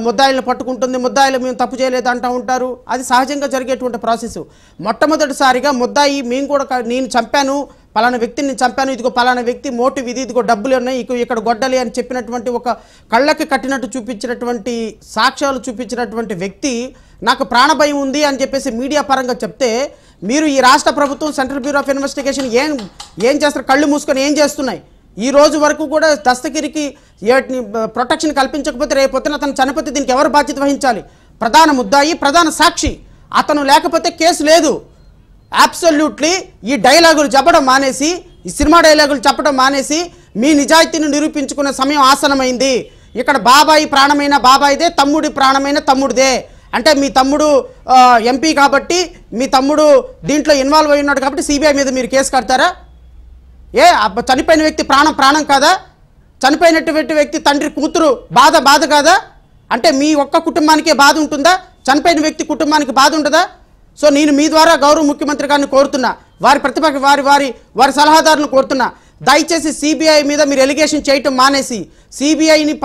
ముద్దాయిలను పట్టుకుంటుంది, ముద్దాయిలు మేము తప్పు చేయలేదు అంటూ ఉంటారు, అది సహజంగా జరిగేటువంటి ప్రాసెస్. మొట్టమొదటిసారిగా ముద్దాయి మేము కూడా నేను చంపాను, పలానా వ్యక్తిని చంపాను, ఇదిగో పలానా వ్యక్తి మోటివ్ ఇది, ఇదిగో డబ్బులు ఉన్నాయి, ఇక్కడ గొడ్డలి అని చెప్పినటువంటి ఒక కళ్ళకి కట్టినట్టు చూపించినటువంటి సాక్ష్యాలు చూపించినటువంటి వ్యక్తి నాకు ప్రాణభయం ఉంది అని చెప్పేసి మీడియా పరంగా చెప్తే మీరు ఈ రాష్ట్ర ప్రభుత్వం సెంట్రల్ బ్యూరో ఆఫ్ ఇన్వెస్టిగేషన్ ఏం చేస్తారు? కళ్ళు మూసుకొని ఏం చేస్తున్నాయి? ఈ రోజు వరకు కూడా దస్తగిరికి ప్రొటెక్షన్ కల్పించకపోతే రేపొద్దున అతను చనిపోతే దీనికి ఎవరు బాధ్యత వహించాలి? ప్రధాన ముద్దాయి, ప్రధాన సాక్షి. అతను లేకపోతే కేసు లేదు. అబ్సల్యూట్లీ ఈ డైలాగులు చెప్పడం మానేసి, ఈ సినిమా డైలాగులు చెప్పడం మానేసి మీ నిజాయితీని నిరూపించుకునే సమయం ఆసనమైంది. ఇక్కడ బాబాయి ప్రాణమైన బాబాయిదే, తమ్ముడి ప్రాణమైన తమ్ముడిదే. అంటే మీ తమ్ముడు ఎంపీ కాబట్టి, మీ తమ్ముడు దీంట్లో ఇన్వాల్వ్ అయి ఉన్నాడు కాబట్టి సిబిఐ మీద మీరు కేసు కడతారా? చనిపోయిన వ్యక్తి ప్రాణం కాదా? చనిపోయినటువంటి వ్యక్తి తండ్రి కూతురు బాధ కాదా? అంటే మీ ఒక్క కుటుంబానికే బాధ ఉంటుందా? చనిపోయిన వ్యక్తి కుటుంబానికి బాధ ఉండదా? సో నేను మీ ద్వారా గౌరవ ముఖ్యమంత్రి గారిని కోరుతున్నా, వారి ప్రతిపక్ష వారి సలహాదారులను కోరుతున్నా, దయచేసి సిబిఐ మీద మీరు ఎలిగేషన్ చేయటం మానేసి సిబిఐని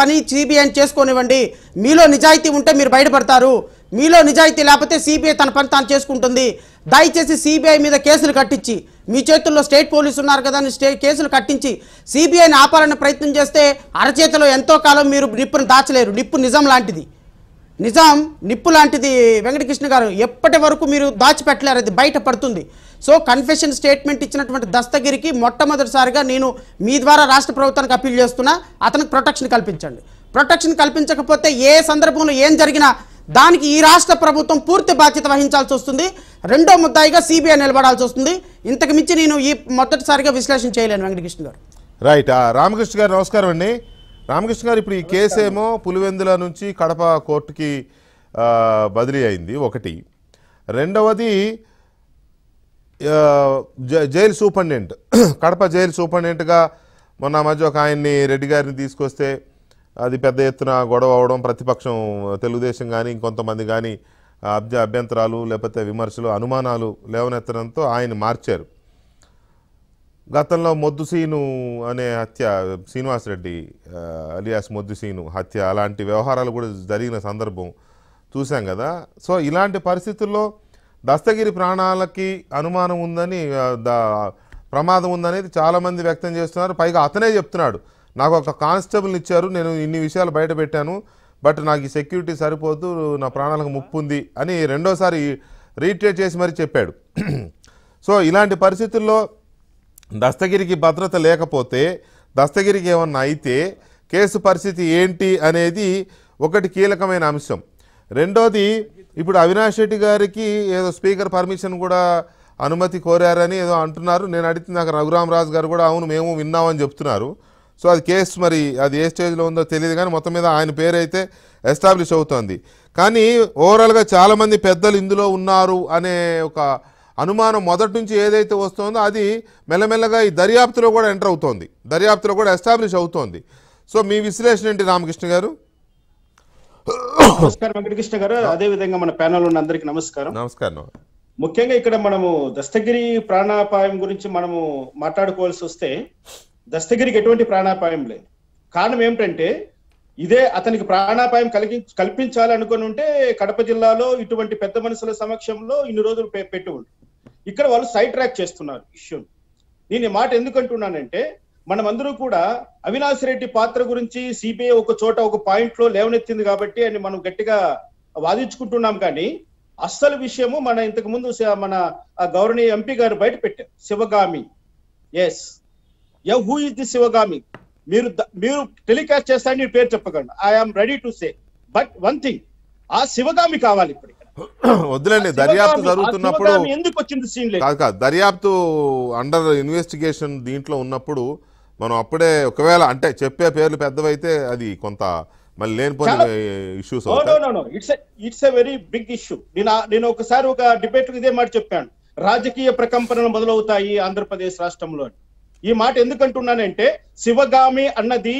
చేసుకోనివ్వండి. మీలో నిజాయితీ ఉంటే మీరు బయటపడతారు, మీలో నిజాయితీ లేకపోతే సిబిఐ తన పని తాను చేసుకుంటుంది. దయచేసి సిబిఐ మీద కేసులు కట్టించి, మీ చేతుల్లో స్టేట్ పోలీసు ఉన్నారు కదా అని కేసులు కట్టించి సిబిఐని ఆపాలనే ప్రయత్నం చేస్తే అరచేతిలో ఎంతో కాలం మీరు నిప్పును దాచలేరు. నిప్పు నిజం లాంటిది, నిప్పు లాంటిది వెంకటకృష్ణ గారు. ఎప్పటి వరకు మీరు దాచిపెట్టలేరు, అది బయట పడుతుంది. సో కన్ఫెషన్ స్టేట్మెంట్ ఇచ్చినటువంటి దస్తగిరికి మొట్టమొదటిసారిగా నేను మీ ద్వారా రాష్ట్ర ప్రభుత్వానికి అప్పీల్ చేస్తున్నా, అతనికి ప్రొటెక్షన్ కల్పించండి. ప్రొటెక్షన్ కల్పించకపోతే ఏ సందర్భంలో ఏం జరిగినా దానికి ఈ రాష్ట్ర ప్రభుత్వం పూర్తి బాధ్యత వహించాల్సి వస్తుంది. రెండో ముద్దాయిగా సిబిఐ నిలబడాల్సి వస్తుంది. ఇంతకు మించి నేను ఈ మొదటిసారిగా విశ్లేషణ చేయలేను వెంకటకృష్ణ గారు. రైట్. రామకృష్ణ గారు నమస్కారం అండి. రామకృష్ణ గారు, ఇప్పుడు ఈ కేసు ఏమో పులివెందుల నుంచి కడప కోర్టుకి బదిలీ అయింది ఒకటి. రెండవది జైలు సూపరింటెండెంట్, కడప జైలు సూపరింటెండెంట్గా మొన్న మధ్య ఒక ఆయన్ని రెడ్డి గారిని తీసుకొస్తే అది పెద్ద ఎత్తున గొడవ అవడం, ప్రతిపక్షం తెలుగుదేశం కానీ ఇంకొంతమంది కానీ అభ్యంతరాలు లేకపోతే విమర్శలు అనుమానాలు లేవనెత్తడంతో ఆయన మార్చారు. గతంలో మొద్దుసీను అనే హత్య, శ్రీనివాసరెడ్డి అలియాస్ మొద్దుసీను హత్య, అలాంటి వ్యవహారాలు కూడా జరిగిన సందర్భం చూసాం కదా. సో ఇలాంటి పరిస్థితుల్లో దస్తగిరి ప్రాణాలకి అనుమానం ఉందని, ప్రమాదం ఉందనేది చాలామంది వ్యక్తం చేస్తున్నారు. పైగా అతనే చెప్తున్నాడు, నాకు ఒక కానిస్టేబుల్ని ఇచ్చారు, నేను ఇన్ని విషయాలు బయట పెట్టాను, బట్ నాకు ఈ సెక్యూరిటీ సరిపోదు, నా ప్రాణాలకు ముప్పు ఉంది అని రెండోసారి రీట్రేట్ చేసి మరీ చెప్పాడు. సో ఇలాంటి పరిస్థితుల్లో దస్తగిరికి భద్రత లేకపోతే, దస్తగిరికి ఏమన్నా అయితే కేసు పరిస్థితి ఏంటి అనేది ఒకటి కీలకమైన అంశం. రెండోది, ఇప్పుడు అవినాష్ రెడ్డి గారికి ఏదో స్పీకర్ పర్మిషన్ కూడా అనుమతి కోరారని ఏదో అంటున్నారు. నేను అడిగితే నాకు రఘురామరాజు గారు కూడా అవును మేము విన్నామని చెప్తున్నారు. సో అది కేసు మరి అది ఏ స్టేజ్లో ఉందో తెలియదు, కానీ మొత్తం మీద ఆయన పేరు అయితే ఎస్టాబ్లిష్ అవుతోంది. కానీ ఓవరాల్గా చాలామంది పెద్దలు ఇందులో ఉన్నారు అనే ఒక అనుమానం మొదటి నుంచి ఏదైతే వస్తుందో అది మెల్లమెల్లగా ఈ దర్యాప్తులో కూడా ఎంటర్ అవుతోంది, దర్యాప్తులో కూడా ఎస్టాబ్లిష్ అవుతోంది. సో మీ విశ్లేషణ ఏంటి రామకృష్ణ గారు? నమస్కారం వెంకటకృష్ణ గారు, అదే విధంగా మన ప్యానల్ ఉన్న అందరికి నమస్కారం. నమస్కారం. ముఖ్యంగా ఇక్కడ మనము దస్తగిరి ప్రాణాపాయం గురించి మనము మాట్లాడుకోవాల్సి వస్తే, దస్తగిరికి ఎటువంటి ప్రాణాపాయం లేదు. కారణం ఏమిటంటే, ఇదే అతనికి ప్రాణాపాయం కల్పించాలి అనుకుని ఉంటే కడప జిల్లాలో ఇటువంటి పెద్ద మనుషుల సమక్షంలో ఇన్ని రోజులు పెట్టి ఉంటుంది. ఇక్కడ వాళ్ళు సైడ్ ట్రాక్ చేస్తున్నారు ఇష్యూని. నేను ఈ మాట ఎందుకంటున్నానంటే, మనమందరూ కూడా అవినాష్ రెడ్డి పాత్ర గురించి సిబిఐ ఒక చోట ఒక పాయింట్ లో లేవనెత్తింది కాబట్టి అని మనం గట్టిగా వాదించుకుంటున్నాం. కానీ అస్సలు విషయము మన ఇంతకు ముందు మన గౌరవనీయ ఎంపీ గారు బయట పెట్టారు, Sivagami. Yes, who is the Sivagami? మీరు టెలికాస్ట్ చేస్తారని మీరు పేరు చెప్పకండి, I'm ready to say. But one thing, ఆ శివగామి కావాలి ఇప్పుడు. వద్దులేండి, దర్యాప్తు జరుగుతున్నప్పుడు ఎందుకు వచ్చింది సీన్ కాదు, దర్యాప్తు అండర్ ఇన్వెస్టిగేషన్ దీంట్లో ఉన్నప్పుడు మనం అప్పుడే ఒకవేళ అంటే చెప్పే పేర్లు పెద్దవైతే అది కొంత మళ్ళీ లేనిపోయిన issues. It's a very big issue. నేను ఒకసారి ఒక డిబేట్ ఇదే మాట చెప్పాను, రాజకీయ ప్రకంపనలు మొదలవుతాయి ఆంధ్రప్రదేశ్ రాష్ట్రంలో. ఈ మాట ఎందుకంటున్నానంటే, శివగామి అన్నది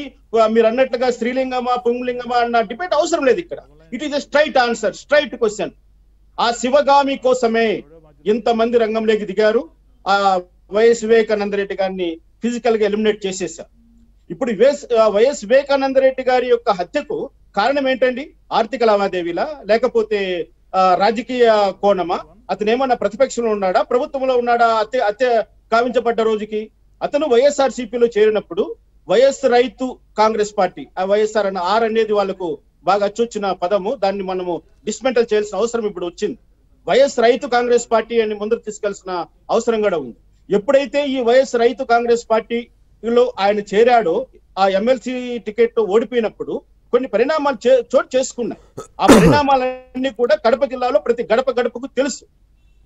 మీరు అన్నట్లుగా స్త్రీలింగమా పుంలింగమా అన్న డిబేట్ అవసరం లేదు ఇక్కడ. It is a straight answer, straight question. ఆ శివగామి కోసమే ఇంతమంది రంగంలోకి దిగారు. ఆ వైఎస్ వివేకానంద రెడ్డి గారిని ఫిజికల్ గా ఎలిమినేట్ చేసేసారు. ఇప్పుడు వైఎస్ వివేకానంద రెడ్డి గారి యొక్క హత్యకు కారణం ఏంటండి? ఆర్థిక లావాదేవీలా, లేకపోతే రాజకీయ కోణమా? అతను ఏమన్నా ప్రతిపక్షంలో ఉన్నాడా, ప్రభుత్వంలో ఉన్నాడా? హత్య కావించబడ్డ రోజుకి అతను వైఎస్ఆర్సీపీలో చేరినప్పుడు వైఎస్ రైతు కాంగ్రెస్ పార్టీ, ఆ వైఎస్ఆర్ అన్న ఆర్ అనేది వాళ్ళకు బాగా అచ్చొచ్చిన పదము, దాన్ని మనము డిస్మెంటల్ చేయాల్సిన అవసరం ఇప్పుడు వచ్చింది. వైఎస్ రైతు కాంగ్రెస్ పార్టీ అని ముందుకు తీసుకెళ్లాల్సిన అవసరం కూడా ఉంది. ఎప్పుడైతే ఈ వైఎస్ రైతు కాంగ్రెస్ పార్టీలో ఆయన చేరాడో, ఆ ఎమ్మెల్సీ టికెట్ ఓడిపోయినప్పుడు కొన్ని పరిణామాలు చోటు చేసుకున్నాయి. ఆ పరిణామాలన్నీ కూడా కడప జిల్లాలో ప్రతి గడప గడపకు తెలుసు.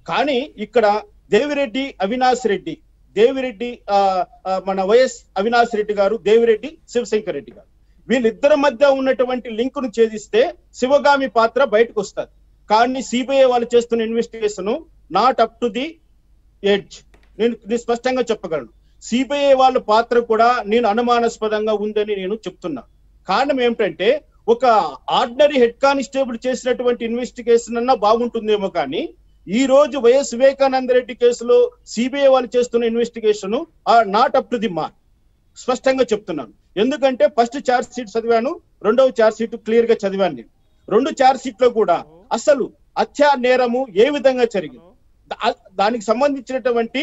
కానీ ఇక్కడ దేవిరెడ్డి అవినాష్ రెడ్డి, దేవిరెడ్డి మన వైఎస్ అవినాష్ రెడ్డి గారు, దేవిరెడ్డి శివశంకర్ రెడ్డి గారు, వీళ్ళిద్దరి మధ్య ఉన్నటువంటి లింక్ ను ఛేదిస్తే శివగామి పాత్ర బయటకు వస్తుంది. కానీ సిబిఐ వాళ్ళు చేస్తున్న investigation not up to the edge. నేను స్పష్టంగా చెప్పగలను, సిబిఐ వాళ్ళ పాత్ర కూడా నేను అనుమానాస్పదంగా ఉందని నేను చెప్తున్నా. కారణం ఏమిటంటే, ఒక ఆర్డినరీ హెడ్ కానిస్టేబుల్ చేసినటువంటి ఇన్వెస్టిగేషన్ అన్నా బాగుంటుందేమో, కానీ ఈ రోజు వైఎస్ వివేకానంద రెడ్డి కేసులో సిబిఐ వాళ్ళు చేస్తున్న investigation not up to the mark. స్పష్టంగా చెప్తున్నాను. ఎందుకంటే ఫస్ట్ ఛార్జ్ షీట్ చదివాను, రెండవ ఛార్జ్ షీట్ క్లియర్ గా చదివాను. నేను రెండు ఛార్జ్ షీట్ లో కూడా అసలు హత్యా నేరము ఏ విధంగా జరిగింది, దానికి సంబంధించినటువంటి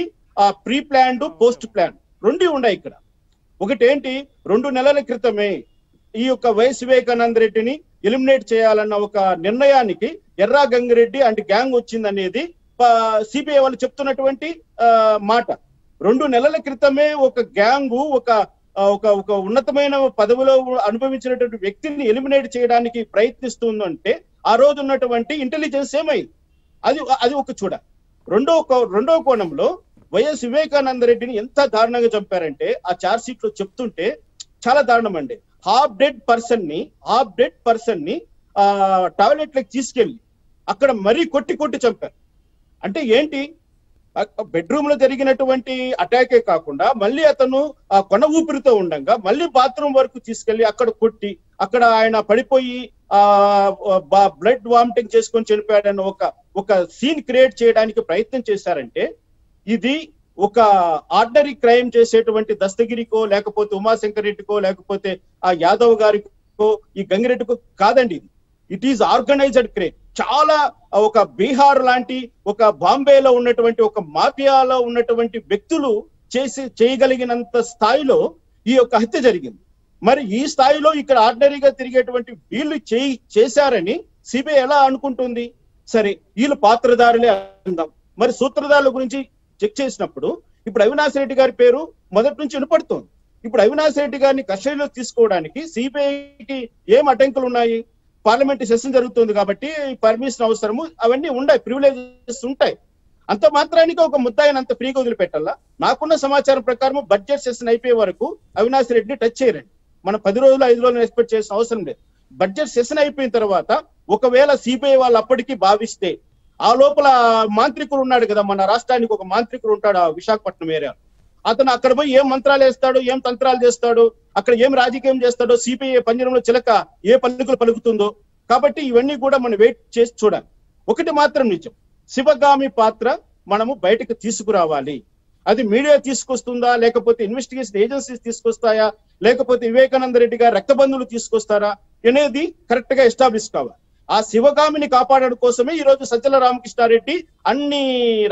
ప్రీ ప్లాన్డ్ పోస్ట్ ప్లాన్ రెండు ఉన్నాయి ఇక్కడ. ఒకటేంటి, 2 నెలల క్రితమే ఈ యొక్క వైఎస్ వివేకానంద రెడ్డిని ఎలిమినేట్ చేయాలన్న ఒక నిర్ణయానికి ఎర్రా గంగిరెడ్డి అండ్ గ్యాంగ్ వచ్చిందనేది సిబిఐ వాళ్ళు చెప్తున్నటువంటి మాట. 2 నెలల క్రితమే ఒక గ్యాంగు, ఒక ఒక ఒక ఉన్నతమైన పదవిలో అనుభవించినటువంటి వ్యక్తిని ఎలిమినేట్ చేయడానికి ప్రయత్నిస్తుందంటే ఆ రోజు ఉన్నటువంటి ఇంటెలిజెన్స్ ఏమైంది? అది ఒక చూడ. రెండో కోణంలో వైఎస్ వివేకానంద రెడ్డిని ఎంత దారుణంగా చంపారంటే ఆ చార్జ్ షీట్ లో చెప్తుంటే చాలా దారుణం అండి. హాఫ్ డెడ్ పర్సన్ ని టాయిలెట్ లకి తీసుకెళ్లి అక్కడ మరీ కొట్టి చంపారు. అంటే ఏంటి? బెడ్రూమ్ లో జరిగినటువంటి అటాకే కాకుండా మళ్ళీ అతను ఆ కొన ఊపిరితో ఉండగా మళ్ళీ బాత్రూమ్ వరకు తీసుకెళ్లి అక్కడ కొట్టి అక్కడ ఆయన పడిపోయి బ్లడ్ వామిటింగ్ చేసుకొని చనిపోయాడని ఒక సీన్ క్రియేట్ చేయడానికి ప్రయత్నం చేశారంటే ఇది ఒక ఆర్డినరీ క్రైమ్ చేసేటువంటి దస్తగిరికో లేకపోతే ఉమాశంకర్ రెడ్డికో లేకపోతే ఆ యాదవ్ గారికో ఈ గంగిరెడ్డికో కాదండి. It is organised crime. చాలా ఒక బీహార్ లాంటి ఒక బాంబేలో ఉన్నటువంటి ఒక మాఫియాలో ఉన్నటువంటి వ్యక్తులు చేయగలిగినంత స్థాయిలో ఈ యొక్క హత్య జరిగింది. మరి ఈ స్థాయిలో ఇక్కడ ఆర్డినరీగా తిరిగేటువంటి వీళ్ళు చేశారని సిబిఐ ఎలా అనుకుంటుంది? సరే, వీళ్ళు పాత్రధారులే అందాం. మరి సూత్రధారుల గురించి చెక్ చేసినప్పుడు ఇప్పుడు అవినాష్ రెడ్డి గారి పేరు మొదటి నుంచి వినపడుతోంది. ఇప్పుడు అవినాష్ రెడ్డి గారిని కస్టడీలో తీసుకోవడానికి సిబిఐకి ఏం అడ్డంకులు ఉన్నాయి? పార్లమెంట్ సెషన్ జరుగుతుంది కాబట్టి పర్మిషన్ అవసరము, అవన్నీ ఉన్నాయి, ప్రివిలేజెస్ ఉంటాయి. అంత మాత్రానికి ఒక ముద్దాయిని అంత ఫ్రీగా వదిలిపెట్టాలా? నాకున్న సమాచారం ప్రకారం బడ్జెట్ సెషన్ అయిపోయే వరకు అవినాష్ రెడ్డిని టచ్ చేయరండి. మనం 10 రోజులు 5 రోజులు ఎక్స్పెక్ట్ చేసిన అవసరం లేదు. బడ్జెట్ సెషన్ అయిపోయిన తర్వాత ఒకవేళ సిబిఐ వాళ్ళు అప్పటికి భావిస్తే ఆ లోపల మాంత్రికుడు ఉన్నాడు కదా, మన రాష్ట్రానికి ఒక మాంత్రికుడు ఉంటాడు ఆ విశాఖపట్నం ఏరియా, అతను అక్కడ పోయి ఏం మంత్రాలు వేస్తాడు, ఏం తంత్రాలు చేస్తాడు, అక్కడ ఏం రాజకీయం చేస్తాడో, సిపిఐ పంజరంలో చిలక ఏ పలుకులు పలుకుతుందో. కాబట్టి ఇవన్నీ కూడా మనం వెయిట్ చేసి చూడాలి. ఒకటి మాత్రం నిజం, శివగామి పాత్ర మనము బయటకు తీసుకురావాలి. అది మీడియా తీసుకొస్తుందా, లేకపోతే ఇన్వెస్టిగేషన్ ఏజెన్సీస్ తీసుకొస్తాయా, లేకపోతే వివేకానంద రెడ్డి గారు రక్తబంధువులు తీసుకొస్తారా అనేది కరెక్ట్ గా ఎస్టాబ్లిష్ కావాలి. ఆ శివగామిని కాపాడడం కోసమే ఈ రోజు సజ్జల రామకృష్ణారెడ్డి అన్ని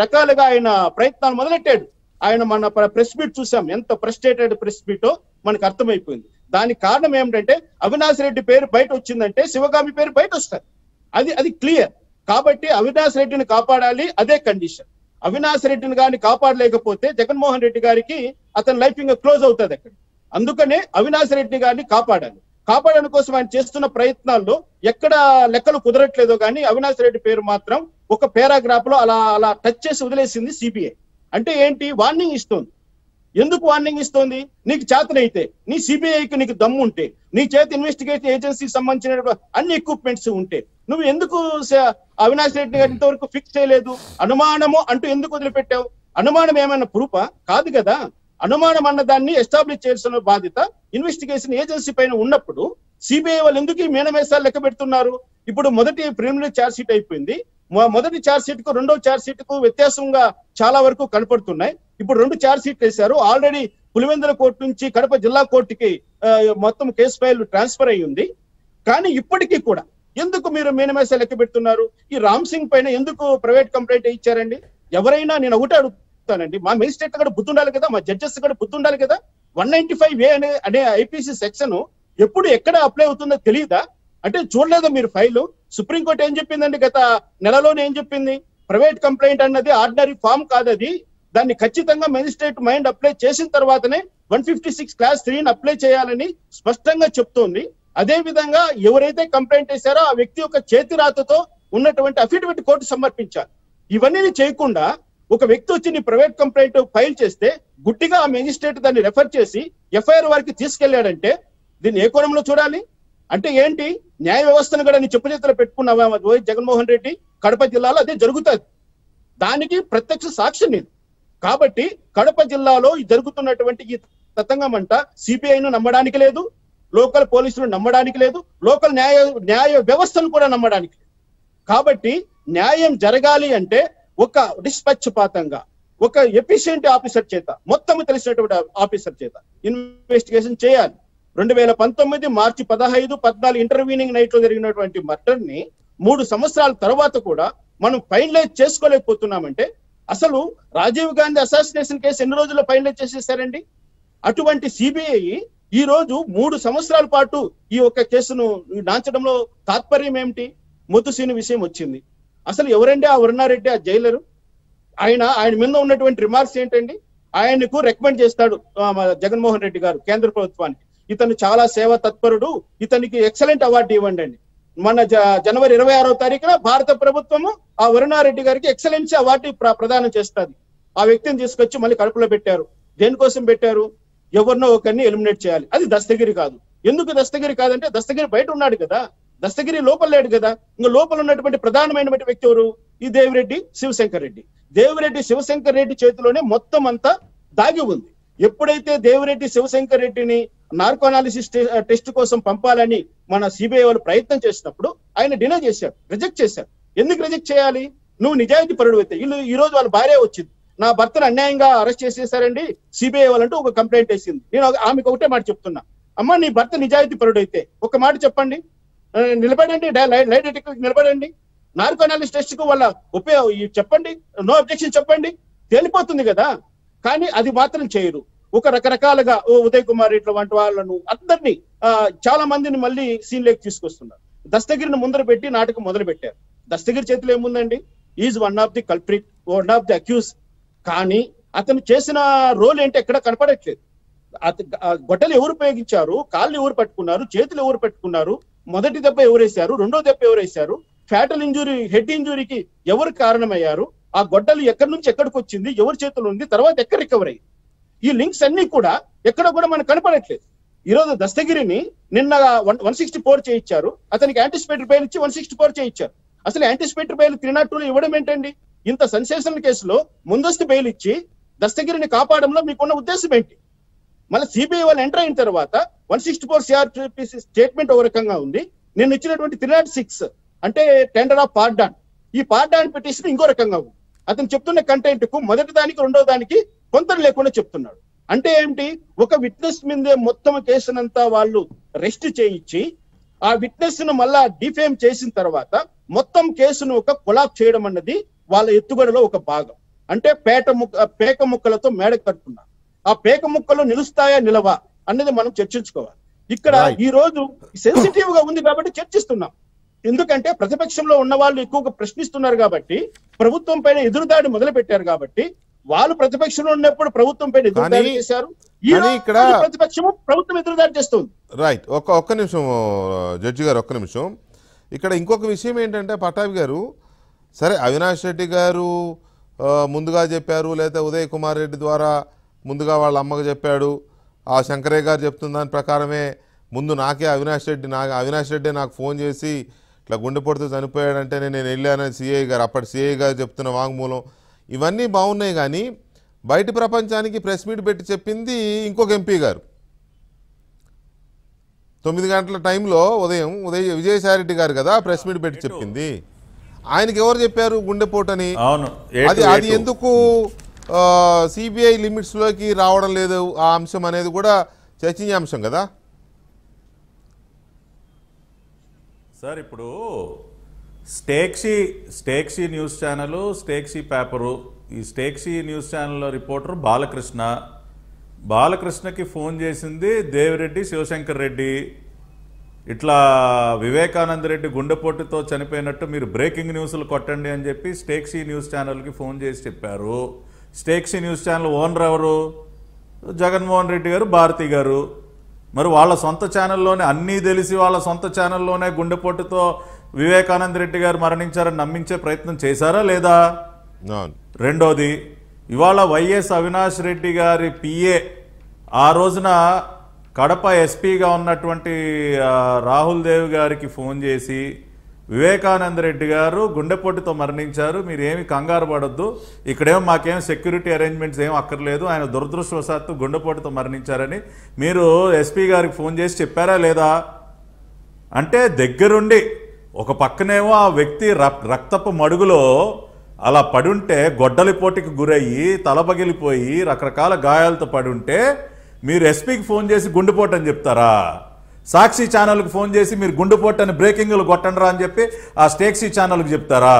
రకాలుగా ఆయన ప్రయత్నాలు మొదలెట్టాడు. ఆయన మన ప్రెస్ మీట్ చూసాం, ఎంత ఫ్రస్ట్రేటెడ్ ప్రెస్ మీటో మనకు అర్థమైపోయింది. దానికి కారణం ఏమిటంటే అవినాష్ రెడ్డి పేరు బయట వచ్చిందంటే శివగామి పేరు బయట వస్తుంది, అది క్లియర్. కాబట్టి అవినాష్ రెడ్డిని కాపాడాలి, అదే కండిషన్. అవినాష్ రెడ్డిని గాని కాపాడలేకపోతే జగన్మోహన్ రెడ్డి గారికి అతని లైఫ్ ఇంకా క్లోజ్ అవుతుంది అక్కడ. అందుకనే అవినాష్ రెడ్డి గారిని కాపాడాలి. కాపాడడం కోసం ఆయన చేస్తున్న ప్రయత్నాల్లో ఎక్కడ లెక్కలు కుదరట్లేదో కానీ అవినాష్ రెడ్డి పేరు మాత్రం ఒక పారాగ్రాఫ్ లో అలా టచ్ చేసి వదిలేసింది సిబిఐ. అంటే ఏంటి? వార్నింగ్ ఇస్తోంది. ఎందుకు వార్నింగ్ ఇస్తోంది? నీకు చేతనైతే, నీ సిబిఐకి నీకు దమ్ము ఉంటే, నీ చేత ఇన్వెస్టిగేషన్ ఏజెన్సీకి సంబంధించిన అన్ని ఎక్విప్మెంట్స్ ఉంటే నువ్వు ఎందుకు అవినాష్ రెడ్డి గారి ఇంతవరకు ఫిక్స్ చేయలేదు? అనుమానము అంటూ ఎందుకు వదిలిపెట్టావు? అనుమానం ఏమైనా ప్రూఫా? కాదు కదా. అనుమానం అన్న దాన్ని ఎస్టాబ్లిష్ చేయాల్సిన బాధ్యత ఇన్వెస్టిగేషన్ ఏజెన్సీ పైన ఉన్నప్పుడు సిబిఐ వాళ్ళు ఎందుకు ఈ మీనమేసాలు లెక్క పెడుతున్నారు? ఇప్పుడు మొదటి ప్రిలిమినరీ ఛార్జ్ షీట్ అయిపోయింది. మొదటి ఛార్జ్ షీట్ కు రెండో ఛార్జ్ షీట్ కు వ్యత్యాసంగా చాలా వరకు కనపడుతున్నాయి. ఇప్పుడు 2 ఛార్జ్ షీట్లు వేశారు. ఆల్రెడీ పులివెందుల కోర్టు నుంచి కడప జిల్లా కోర్టుకి మొత్తం కేసు ఫైల్ ట్రాన్స్ఫర్ అయ్యి ఉంది. కానీ ఇప్పటికీ కూడా ఎందుకు మీరు మీనమేసాలు లెక్క పెడుతున్నారు? ఈ రామ్ సింగ్ పైన ఎందుకు ప్రైవేట్ కంప్లైంట్ ఇచ్చారండి? ఎవరైనా, నేను ఒకటే అడుగుతానండి, మా మెజిస్ట్రేట్ కూడా బుద్ధి ఉండాలి కదా, మా జడ్జెస్ కూడా బుద్ధి ఉండాలి కదా. 195A అనే ఐపీసీ సెక్షన్ ఎప్పుడు ఎక్కడ అప్లై అవుతుందో తెలియదా? అంటే చూడలేదా మీరు ఫైలు? సుప్రీంకోర్టు ఏం చెప్పిందండి గత నెలలోనే? ఏం చెప్పింది? ప్రైవేట్ కంప్లైంట్ అన్నది ఆర్డినరీ ఫామ్ కాదది, దాన్ని ఖచ్చితంగా మెజిస్ట్రేట్ మైండ్ అప్లై చేసిన తర్వాతనే 156 క్లాస్ 3 అప్లై చేయాలని స్పష్టంగా చెప్తోంది. అదే విధంగా ఎవరైతే కంప్లైంట్ చేశారో ఆ వ్యక్తి యొక్క చేతి రాతతో ఉన్నటువంటి అఫిడవిట్ కోర్టు సమర్పించాలి. ఇవన్నీ చేయకుండా ఒక వ్యక్తి వచ్చి నీ ప్రైవేట్ కంప్లైంట్ ఫైల్ చేస్తే గుట్టిగా ఆ మెజిస్ట్రేట్ దాన్ని రెఫర్ చేసి ఎఫ్ఐఆర్ వారికి తీసుకెళ్లాడంటే దీన్ని ఏ కోణంలో చూడాలి? అంటే ఏంటి? న్యాయ వ్యవస్థను కూడా నీ చెప్పు చేతిలో పెట్టుకున్నావా జగన్మోహన్ రెడ్డి? కడప జిల్లాలో అదే జరుగుతుంది. దానికి ప్రత్యక్ష సాక్షి నేను. కాబట్టి కడప జిల్లాలో జరుగుతున్నటువంటి ఈ తతంగం అంట సిబిఐను నమ్మడానికి లేదు, లోకల్ పోలీసులు నమ్మడానికి లేదు, లోకల్ న్యాయ వ్యవస్థను కూడా నమ్మడానికి లేదు. కాబట్టి న్యాయం జరగాలి అంటే ఒక నిష్పక్షపాతంగా ఒక ఎఫిషియెంట్ ఆఫీసర్ చేత, మొత్తం తెలిసినటువంటి ఆఫీసర్ చేత ఇన్వెస్టిగేషన్ చేయాలి. 2019 మార్చి 15, 14 ఇంటర్వ్యూనింగ్ నైట్ లో జరిగినటువంటి మర్డర్ ని 3 సంవత్సరాల తర్వాత కూడా మనం ఫైనలైజ్ చేసుకోలేకపోతున్నామంటే అసలు రాజీవ్ గాంధీ అసాసినేషన్ కేసు ఎన్ని రోజుల్లో ఫైనలైజ్ చేసేసారండి? అటువంటి సిబిఐ ఈ రోజు 3 సంవత్సరాల పాటు ఈ ఒక్క కేసును నాంచడంలో తాత్పర్యం ఏమిటి? ముత్తుసీని విషయం వచ్చింది. అసలు ఎవరండి ఆ వరుణారెడ్డి, ఆ జైలరు? ఆయన మీద ఉన్నటువంటి రిమార్క్స్ ఏంటండి? ఆయనకు రికమెండ్ చేస్తాడు జగన్మోహన్ రెడ్డి గారు కేంద్ర ప్రభుత్వానికి. ఇతను చాలా సేవా తత్పరుడు, ఇతనికి ఎక్సలెంట్ అవార్డు ఇవ్వండి అని. మన జనవరి 26వ తారీఖున భారత ప్రభుత్వము ఆ వరుణారెడ్డి గారికి ఎక్సలెన్సీ అవార్డు ప్రదానం చేస్తుంది. ఆ వ్యక్తిని తీసుకొచ్చి మళ్ళీ కడుపులో పెట్టారు. దేనికోసం పెట్టారు? ఎవరినో ఒకరిని ఎలిమినేట్ చేయాలి. అది దస్తగిరి కాదు. ఎందుకు దస్తగిరి కాదంటే దస్తగిరి బయట ఉన్నాడు కదా, దస్తగిరి లోపల లేడు కదా. ఇంకా లోపల ఉన్నటువంటి ప్రధానమైనటువంటి వ్యక్తి ఎవరు? ఈ దేవిరెడ్డి శివశంకర్ రెడ్డి. దేవిరెడ్డి శివశంకర్ రెడ్డి చేతిలోనే మొత్తం అంతా దాగి ఉంది. ఎప్పుడైతే దేవిరెడ్డి శివశంకర్ రెడ్డిని నార్కో అనాలిసిస్ టెస్ట్ కోసం పంపాలని మన సిబిఐ వాళ్ళు ప్రయత్నం చేసినప్పుడు ఆయన డినై చేశారు, రిజెక్ట్ చేశారు. ఎందుకు రిజెక్ట్ చేయాలి? నువ్వు నిజాయితీ పరుడు అయితే. ఈ రోజు వాళ్ళ భార్య వచ్చింది, నా భర్తను అన్యాయంగా అరెస్ట్ చేసేసారండి సిబిఐ వాళ్ళంటూ ఒక కంప్లైంట్ వేసింది. నేను ఆమెకు ఒకటే మాట చెప్తున్నా, అమ్మ నీ భర్త నిజాయితీ పరుడు అయితే ఒక మాట చెప్పండి, నిలబడండి, లైట్ డిటెక్టర్ నిలబడండి, నార్కో అనాలిసిస్ టెస్ట్ కు వాళ్ళ చెప్పండి, నో అబ్జెక్షన్ చెప్పండి, తేలిపోతుంది కదా. కానీ అది మాత్రం చేయరు. ఒక రకరకాలుగా ఉదయ్ కుమార్ ఇట్లా వంటి వాళ్ళను అందరినీ చాలా మందిని మళ్ళీ సీన్ లేకి తీసుకొస్తున్నారు. దస్తగిరిని ముందర పెట్టి నాటకం మొదలు పెట్టారు. దస్తగిరి చేతిలో ఏముందండి? Is one of the culprit, one of the accuse. కానీ అతను చేసిన రోల్ ఏంటి ఎక్కడ కనపడట్లేదు. గొడ్డలు ఎవరు ఉపయోగించారు, కాళ్ళు ఎవరు పట్టుకున్నారు, చేతులు ఎవరు పట్టుకున్నారు, మొదటి దెబ్బ ఎవరేశారు, రెండో దెబ్బ ఎవరేశారు, ఫ్యాటల్ ఇంజురీ, హెడ్ ఇంజురీకి ఎవరు కారణమయ్యారు, ఆ గొడ్డలు ఎక్కడి నుంచి ఎక్కడికి వచ్చింది, ఎవరి చేతులు ఉంది, తర్వాత ఎక్కడ రికవర్ అయ్యింది, ఈ లింక్స్ అన్ని కూడా ఎక్కడ కూడా మనకు కనపడట్లేదు. ఈ రోజు దస్తగిరిని నిన్న 164 చేయించారు, అతనికి యాంటిసిపేటరీ బెయిల్ ఇచ్చి 164 చేయించారు. అసలు యాంటిసిపేటరీ బెయిల్ 302 ఇవ్వడం ఏంటండి? ఇంత సెన్సేషనల్ కేసులో ముందస్తు బెయిల్ ఇచ్చి దస్తగిరిని కాపాడంలో మీకున్న ఉద్దేశం ఏంటి? మళ్ళీ సిబిఐ వాళ్ళు ఎంటర్ అయిన తర్వాత 164 సిఆర్పిసి స్టేట్మెంట్ ఒక రకంగా ఉంది, నేను ఇచ్చినటువంటి 306 అంటే టెండర్ ఆఫ్ పార్డాన్, ఈ పార్డాన్ పిటిషన్ ఇంకో రకంగా ఉంది. అతను చెప్తున్న కంటెంట్ కు మొదటి దానికి రెండో దానికి కొంత లేకుండా చెప్తున్నాడు. అంటే ఏంటి? ఒక విట్నెస్ మీదే మొత్తం కేసునంతా వాళ్ళు రెస్ట్ చేయించి ఆ విట్నెస్ ను మళ్ళా డిఫేమ్ చేసిన తర్వాత మొత్తం కేసును ఒక కొలాప్ చేయడం అన్నది వాళ్ళ ఎత్తుగడలో ఒక భాగం. అంటే పేక ముక్కలతో మేడ కట్టుకున్నారు. ఆ పేక ముక్కలు నిలుస్తాయా నిలవా అన్నది మనం చర్చించుకోవాలి. ఇక్కడ ఈ రోజు సెన్సిటివ్ గా ఉంది కాబట్టి చర్చిస్తున్నాం. ఎందుకంటే ప్రతిపక్షంలో ఉన్న వాళ్ళు ఎక్కువగా ప్రశ్నిస్తున్నారు కాబట్టి, ప్రభుత్వం పైన ఎదురుదాడి మొదలు పెట్టారు కాబట్టి, వాళ్ళు ప్రతిపక్షంలో ఉన్నప్పుడు ప్రభుత్వం పైన ఎదురుదాడి చేశారు, ఇక్కడ ప్రతిపక్షము ప్రభుత్వం ఎదురుదాడి చేస్తుంది. రైట్. ఒక్క నిమిషం జడ్జి గారు, ఒక్క నిమిషం. ఇక్కడ ఇంకొక విషయం ఏంటంటే పటాభి గారు, సరే అవినాష్ రెడ్డి గారు ముందుగా చెప్పారు, లేదా ఉదయ్ కుమార్ రెడ్డి ద్వారా ముందుగా వాళ్ళ అమ్మకు చెప్పాడు, ఆ శంకరయ్య గారు చెప్తున్న దాని ప్రకారమే ముందు అవినాష్ రెడ్డి నాకు ఫోన్ చేసి ఇట్లా గుండెపోటుతో చనిపోయాడంటే నేను వెళ్ళానని సిఐ గారు, అప్పటి సిఐ గారు చెప్తున్న వాంగ్మూలం, ఇవన్నీ బాగున్నాయి. కానీ బయట ప్రపంచానికి ప్రెస్ మీట్ పెట్టి చెప్పింది ఇంకొక ఎంపీ గారు. 9 గంటల టైంలో ఉదయం విజయసాయిరెడ్డి గారు కదా ప్రెస్ మీట్ పెట్టి చెప్పింది. ఆయనకి ఎవరు చెప్పారు గుండెపోటు అని? అది ఎందుకు సిబిఐ లిమిట్స్లోకి రావడం లేదు ఆ అంశం అనేది కూడా చర్చనీయాంశం కదా సార్. ఇప్పుడు స్టేక్సీ న్యూస్ ఛానల్, స్టేక్సీ పేపరు, ఈ స్టేక్సీ న్యూస్ ఛానల్లో రిపోర్టర్ బాలకృష్ణకి ఫోన్ చేసింది దేవిరెడ్డి శివశంకర్ రెడ్డి. ఇట్లా వివేకానంద రెడ్డి గుండెపోటుతో చనిపోయినట్టు మీరు బ్రేకింగ్ న్యూస్లు కొట్టండి అని చెప్పి స్టేక్సీ న్యూస్ ఛానల్కి ఫోన్ చేసి చెప్పారు. స్టేక్సీ న్యూస్ ఛానల్ ఓనర్ ఎవరు? జగన్మోహన్ రెడ్డి గారు, భారతి గారు. మరి వాళ్ళ సొంత ఛానల్లోనే అన్నీ తెలిసి వాళ్ళ సొంత ఛానల్లోనే గుండెపోటుతో వివేకానంద రెడ్డి గారు మరణించారని నమ్మించే ప్రయత్నం చేశారా లేదా? రెండోది, ఇవాళ వైఎస్ అవినాష్ రెడ్డి గారి పిఏ ఆ రోజున కడప ఎస్పీగా ఉన్నటువంటి రాహుల్ దేవ్ గారికి ఫోన్ చేసి వివేకానంద రెడ్డి గారు గుండెపోటుతో మరణించారు, మీరేమి కంగారు పడొద్దు, ఇక్కడేమో మాకేం సెక్యూరిటీ అరేంజ్మెంట్స్ ఏం అక్కర్లేదు, ఆయన దురదృష్టవశాత్తు గుండెపోటుతో మరణించారని మీరు ఎస్పీ గారికి ఫోన్ చేసి చెప్పారా లేదా? అంటే దగ్గరుండి ఒక పక్కనేమో ఆ వ్యక్తి రక్తపు మడుగులో అలా పడుంటే గొడ్డలిపోటుకి గురయ్యి తలపగిలిపోయి రకరకాల గాయాలతో పడుంటే మీరు ఎస్పీకి ఫోన్ చేసి గుండెపోటు అని చెప్తారా? సాక్షి ఛానల్కి ఫోన్ చేసి మీరు గుండెపోటు అని బ్రేకింగ్లు కొట్టండిరా అని చెప్పి ఆ స్టేక్సీ ఛానల్కి చెప్తారా?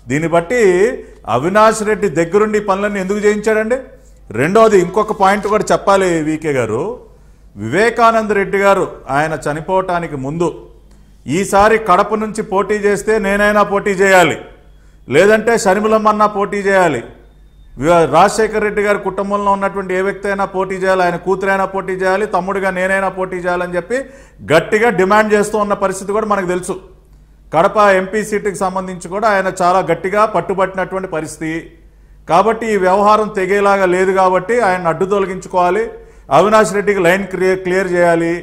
దీన్ని బట్టి అవినాష్ రెడ్డి దగ్గరుండి పనులన్నీ ఎందుకు చేయించాడండి? రెండోది, ఇంకొక పాయింట్ కూడా చెప్పాలి వీకే గారు. వివేకానంద రెడ్డి గారు ఆయన చనిపోవటానికి ముందు ఈసారి కడప నుంచి పోటీ చేస్తే నేనైనా పోటీ చేయాలి, లేదంటే షర్మిలమ్మన్నా పోటీ చేయాలి, రాజశేఖర రెడ్డి గారి కుటుంబంలో ఉన్నటువంటి ఏ వ్యక్తి అయినా పోటీ చేయాలి, ఆయన కూతురైనా పోటీ చేయాలి, తమ్ముడిగా నేనైనా పోటీ చేయాలని చెప్పి గట్టిగా డిమాండ్ చేస్తూ ఉన్న పరిస్థితి కూడా మనకు తెలుసు. కడప ఎంపీ సీటుకి సంబంధించి కూడా ఆయన చాలా గట్టిగా పట్టుబట్టినటువంటి పరిస్థితి. కాబట్టి ఈ వ్యవహారం తెగేలాగా లేదు కాబట్టి ఆయన అడ్డు తొలగించుకోవాలి, అవినాష్ రెడ్డికి లైన్ క్లియర్ చేయాలి.